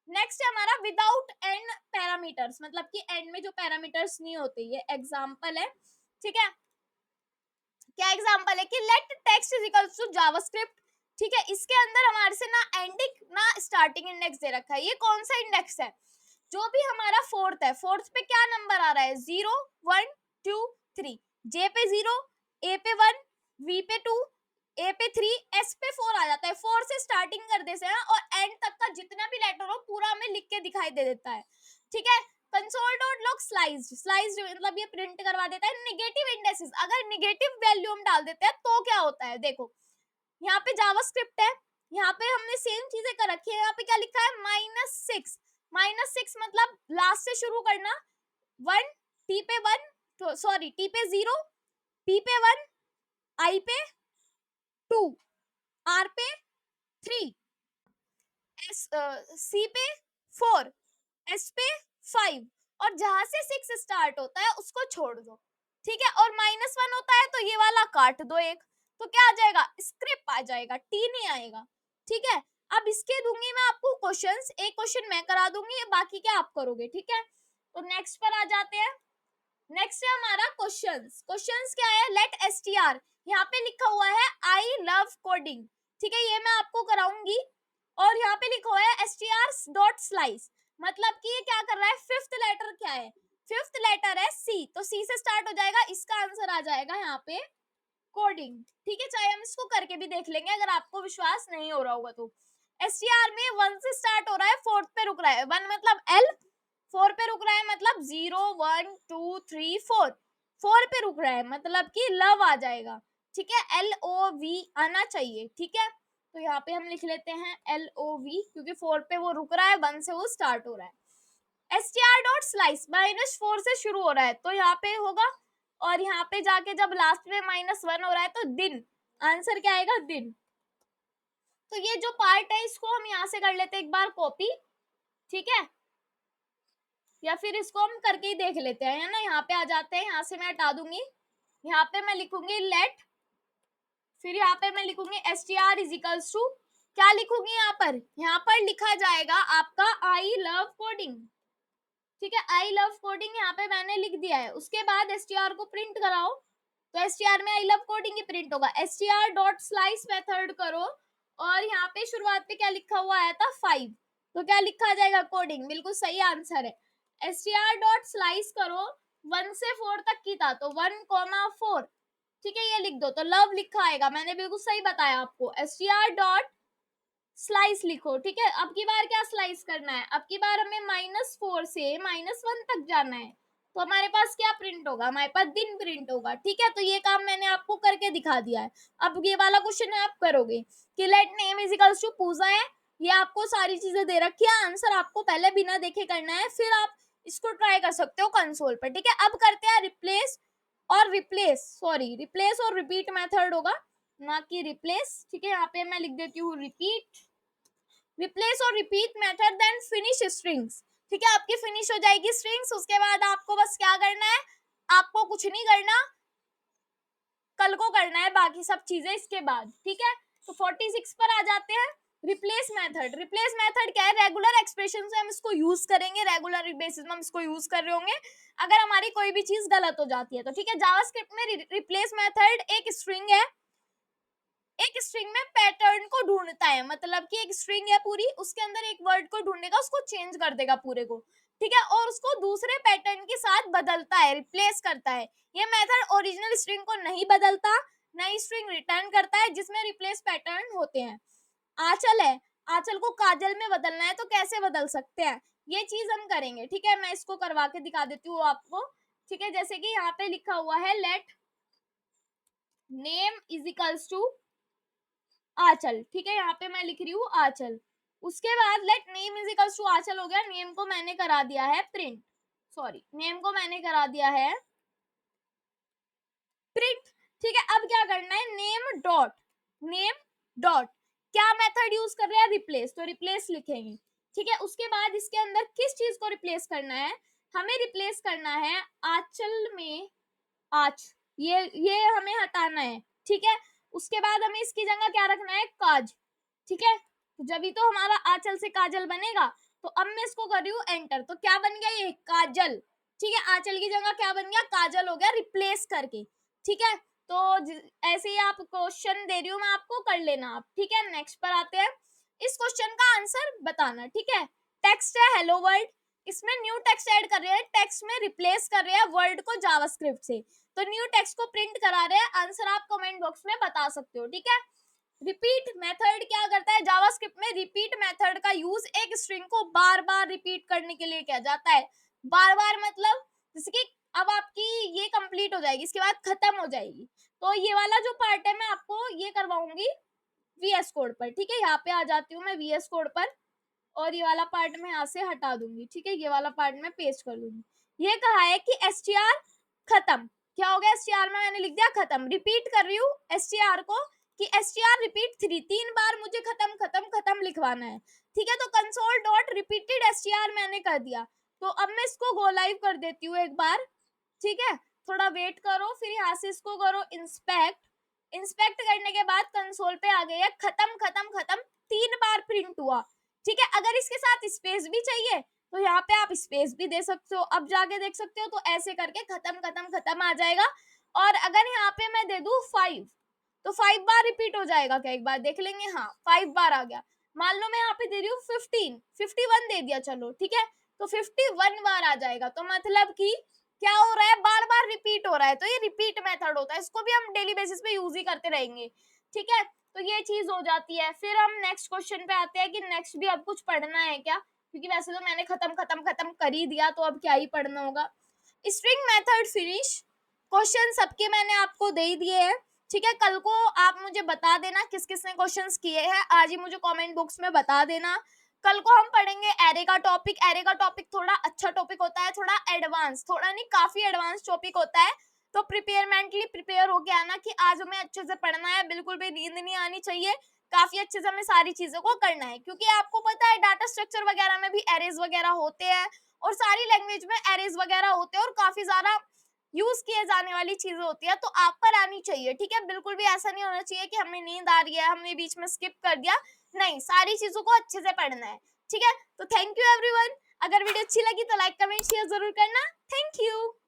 नेक्स्ट है हमारा विदाउट एंड पैरामीटर्स, मतलब कि एंड में जो पैरामीटर्स नहीं होते, ये एग्जांपल है, ठीक है। क्या एग्जांपल है कि let text is equals to JavaScript, ठीक है। इसके अंदर हमारे से ना एंडिंग ना स्टार्टिंग इंडेक्स दे रखा है। ये कौन सा इंडेक्स है? जो भी हमारा फोर्थ है, फोर्थ पे क्या नंबर आ रहा है? 0 1 2 3, जे पे 0, ए पे 1, वी पे 2, ए पे 3, एस पे 4 आ जाता है। 4 से स्टार्टिंग कर देते हैं और एंड तक का जितना भी लेटर हो पूरा हमें लिख के दिखाई दे देता है, ठीक है। Console dot log sliced, sliced मतलब ये प्रिंट करवा देता है। नेगेटिव इंडेक्सेस, अगर नेगेटिव वैल्यू हम डाल देते हैं तो क्या होता है? देखो यहाँ पे जावास्क्रिप्ट है, यहाँ पे हमने सेम चीजें कर रखी है। यहाँ पे क्या लिखा है? -6, -6 मतलब लास्ट से शुरू करना। 1 टी पे 1, सॉरी टी पे 0, पी पे 1, आई पे 2, आर पे 3, सी पे 4, एस पे 5, और जहां से 6 स्टार्ट होता है उसको छोड़ दो, ठीक है। और -1 होता है तो ये वाला काट दो एक, तो क्या आ जाएगा? स्क्रिप्ट आ जाएगा, टी नहीं आएगा, ठीक है। अब इसके दूंगी मैं आपको क्वेश्चंस, एक क्वेश्चन मैं करा दूंगी, बाकी क्या आप करोगे, ठीक है। तो नेक्स्ट पर आ जाते हैं। नेक्स्ट है हमारा क्वेश्चंस। क्वेश्चंस क्या है? लेट एसटीआर, यहाँ पे लिखा हुआ है आई लव कोडिंग, ठीक है, ये मैं आपको कराऊंगी। और यहाँ पे लिखा हुआ है str.slice, मतलब कि ये क्या कर रहा है? फिफ्थ लेटर क्या है? फिफ्थ लेटर है सी, तो सी से स्टार्ट हो जाएगा, इसका आंसर आ जाएगा यहाँ पे कोडिंग, ठीक है। चाहे हम इसको करके भी देख लेंगे अगर आपको विश्वास नहीं हो रहा होगा तो। एसटीआर में 1 से स्टार्ट हो रहा है, फोर्थ पे रुक रहा है, 1 मतलब एल, 4 पे रुक रहा है मतलब 0 1 2 3 4, 4 पे रुक रहा है मतलब कि लव आ जाएगा, ठीक है। LOV आना चाहिए, ठीक है। तो यहाँ पे हम लिख लेते हैं LOV, क्योंकि 4 पे वो रुक रहा है, 1 से वो स्टार्ट हो रहा है। str.slice -4 से शुरू हो रहा है, तो यहाँ पे होगा, और यहाँ पे जाके जब लास्ट में -1 हो रहा है तो दिन, आंसर क्या आएगा? दिन। तो ये जो पार्ट है इसको हम यहाँ से कर लेते हैं एक बार कॉपी, ठीक है, या फिर इसको हम करके ही देख लेते हैं, है ना। यहाँ पे आ जाते हैं, यहाँ से मैं हटा दूंगी, यहाँ पे मैं लिखूंगी लेट, फिर यहाँ पे मैं लिखूंगी str इज इक्वल्स टू, क्या लिखूंगी यहाँ पर लिखा जाएगा आपका आई लव कोडिंग, ठीक है। आई लव कोडिंग यहाँ पे मैंने लिख दिया है। उसके बाद str को प्रिंट कराओ, तो str में I love coding he print होगा। str.slice मेथड करो, और यहाँ पे शुरुआत पे क्या लिखा हुआ आया था? 5, तो क्या लिखा जाएगा? कोडिंग, बिल्कुल सही आंसर है। str.slice करो, 1 से 4 तक की था, तो 1, 4, ठीक है, ये लिख दो तो लव लिखा आएगा। मैंने बिल्कुल सही बताया आपको। str. स्लाइस लिखो, ठीक है। अब की बार क्या स्लाइस करना है? अब की बार हमें -4 से -1 तक जाना है, तो हमारे पास क्या प्रिंट होगा? हमारे पास दिन प्रिंट होगा, ठीक है। तो ये काम मैंने आपको करके दिखा दिया है। अब ये वाला क्वेश्चन आप करोगे कि let name is equals to Pooja है, ये आपको सारी चीजें दे रखी है, आंसर आपको पहले बिना देखे करना है, फिर आप इसको ट्राई कर सकते हो कंसोल पर, ठीक है। अब करते हैं रिप्लेस और रिपीट मेथड होगा, ना कि रिप्लेस, ठीक है। यहाँ पे मैं लिख देती हूँ रिप्लेस और repeat method, then finish strings, ठीक है। आपकी फिनिश हो जाएगी स्ट्रिंग्स, उसके बाद आपको बस क्या करना है? आपको कुछ नहीं करना, कल को करना है बाकी सब चीजें इसके बाद, ठीक है। तो 46 पर आ जाते हैं। रिप्लेस मेथड क्या है? रेगुलर एक्सप्रेशन से हम इसको यूज करेंगे, रेगुलर बेसिस में हम इसको यूज कर रहे होंगे अगर हमारी कोई भी चीज गलत हो जाती है तो, ठीक है। जावास्क्रिप्ट में रिप्लेस मेथड एक स्ट्रिंग है, एक स्ट्रिंग में पैटर्न को ढूंढता है, मतलब कि एक स्ट्रिंग है पूरी, उसके अंदर एक वर्ड को ढूंढेगा, उसको चेंज कर देगा पूरे को, ठीक है, और उसको दूसरे पैटर्न के साथ बदलता है, रिप्लेस करता है। ये मेथड ओरिजिनल स्ट्रिंग को नहीं बदलता, नई स्ट्रिंग रिटर्न करता है जिसमें रिप्लेस पैटर्न होते हैं। आंचल है, आंचल को काजल में बदलना है तो कैसे बदल सकते हैं? ये चीज हम करेंगे, ठीक है। मैं इसको करवा के दिखा देती हूँ आपको, ठीक है। जैसे कि यहाँ पे लिखा हुआ है let name is equals to Anchal, ठीक है। यहाँ पे मैं लिख रही हूँ आंचल, उसके बाद let name is equals to Anchal हो गया, नेम को मैंने करा दिया है प्रिंट, नेम को मैंने करा दिया है प्रिंट, ठीक है। अब क्या करना है? नेम डॉट क्या मेथड यूज कर रहे हैं? रिप्लेस, तो रिप्लेस लिखेंगे, ठीक है। उसके बाद इसके अंदर किस चीज को रिप्लेस करना है? हमें रिप्लेस करना है आंचल में आच, ये हमें हटाना है, ठीक है। उसके बाद हमें इसकी जगह क्या रखना है, काज, ठीक है। तो जब ही तो हमारा आंचल से काजल बनेगा। तो अब मैं इसको कर रही हूँ एंटर, तो क्या बन गया ये, काजल, ठीक है। आंचल की जगह क्या बन गया, काजल हो गया, रिप्लेस करके, ठीक है। तो ऐसे ही आप क्वेश्चन दे रही हूँ मैं आपको, कर लेना आप, ठीक है। नेक्स्ट पर आते हैं, इस क्वेश्चन का आंसर बताना, ठीक है। टेक्स्ट है हेलो वर्ल्ड, इसमें न्यू टेक्स्ट ऐड कर रहे हैं, टेक्स्ट में रिप्लेस कर रहे हैं वर्ड को जावास्क्रिप्ट से, तो न्यू टेक्स्ट को प्रिंट करा रहे हैं। आंसर आप कमेंट बॉक्स में बता सकते हो, ठीक है। रिपीट मेथड क्या करता है, जावास्क्रिप्ट में रिपीट मेथड का यूज एक स्ट्रिंग को बार बार रिपीट करने के लिए किया जाता है। बार बार मतलब जैसे कि अब आपकी ये कंप्लीट हो जाएगी, इसके बाद खत्म हो जाएगी, तो ये वाला जो पार्ट है मैं आपको ये करवाऊंगी वीएस कोड पर, ठीक है। यहाँ पे आ जाती हूँ मैं वीएस कोड पर, और ये वाला पार्ट मैं यहाँ से हटा दूंगी, ठीक है। ये वाला पार्ट मैं पेस्ट कर दूंगी। ये कहा है कि str खत्म, क्या हो गया, str में मैंने लिख दिया खत्म। रिपीट कर रही हूँ str को कि str रिपीट 3 बार मुझे खत्म खत्म खत्म लिखवाना है, ठीक है। तो कंसोल डॉट रिपीटेड str मैंने कर दिया। तो अब मैं इसको गो लाइव कर देती हूँ एक बार, ठीक है। थोड़ा वेट करो, फिर यहाँ से इसको करो इंस्पेक्ट। इंस्पेक्ट करने के बाद कंसोल पे आ गया खत्म खत्म खत्म, 3 बार प्रिंट हुआ, ठीक है। अगर इसके साथ स्पेस भी चाहिए तो यहाँ पे आप स्पेस भी दे सकते हो, अब जाके देख सकते हो। तो ऐसे करके खत्म खत्म खत्म आ जाएगा। और अगर यहाँ पे मैं दे दूं 5, तो 5 बार रिपीट हो जाएगा क्या, एक बार देख लेंगे। हाँ 5 बार आ गया। मान लो मैं यहाँ पे दे रही हूँ 51 दे दिया, चलो ठीक है। तो 51 बार आ जाएगा। तो मतलब कि क्या हो रहा है, बार बार रिपीट हो रहा है, तो ये रिपीट मेथड होता है, इसको भी हम डेली बेसिस पे यूज ही करते रहेंगे, ठीक है। तो ये चीज हो जाती है। फिर हम नेक्स्ट क्वेश्चन पे आते हैं कि नेक्स्ट भी अब कुछ पढ़ना है क्या, क्योंकि वैसे तो मैंने खत्म खत्म खत्म कर ही दिया, तो अब क्या ही पढ़ना होगा। स्ट्रिंग मेथड फिनिश, क्वेश्चन सबके मैंने आपको दे ही दिए हैं, ठीक है। कल को आप मुझे बता देना किस किस ने क्वेश्चंस किए हैं, आज ही मुझे कमेंट बॉक्स में बता देना। कल को हम पढ़ेंगे एरे का टॉपिक। एरे का टॉपिक थोड़ा अच्छा टॉपिक होता है, थोड़ा एडवांस, थोड़ा नहीं काफी एडवांस टॉपिक होता है। तो मेंटली प्रिपेयर होके आना कि आज हमें अच्छे से पढ़ना है, बिल्कुल भी नींद नहीं आनी चाहिए, काफी अच्छे से हमें सारी चीजों को करना है। क्योंकि आपको पता है डाटा स्ट्रक्चर वगैरह में भी एरेज वगैरह होते हैं, और सारी लैंग्वेज में एरेज वगैरह होते हैं, और काफी ज्यादा यूज किए जाने वाली चीजें होती है, तो आप पर आनी चाहिए, ठीक है। बिल्कुल भी ऐसा नहीं होना चाहिए कि हमें नींद आ रही है, हमने बीच में स्किप कर दिया, नहीं, सारी चीजों को अच्छे से पढ़ना है, ठीक है। तो थैंक यू एवरीवन। अगर वीडियो अच्छी लगी तो लाइक कमेंट शेयर जरूर करना। Thank you.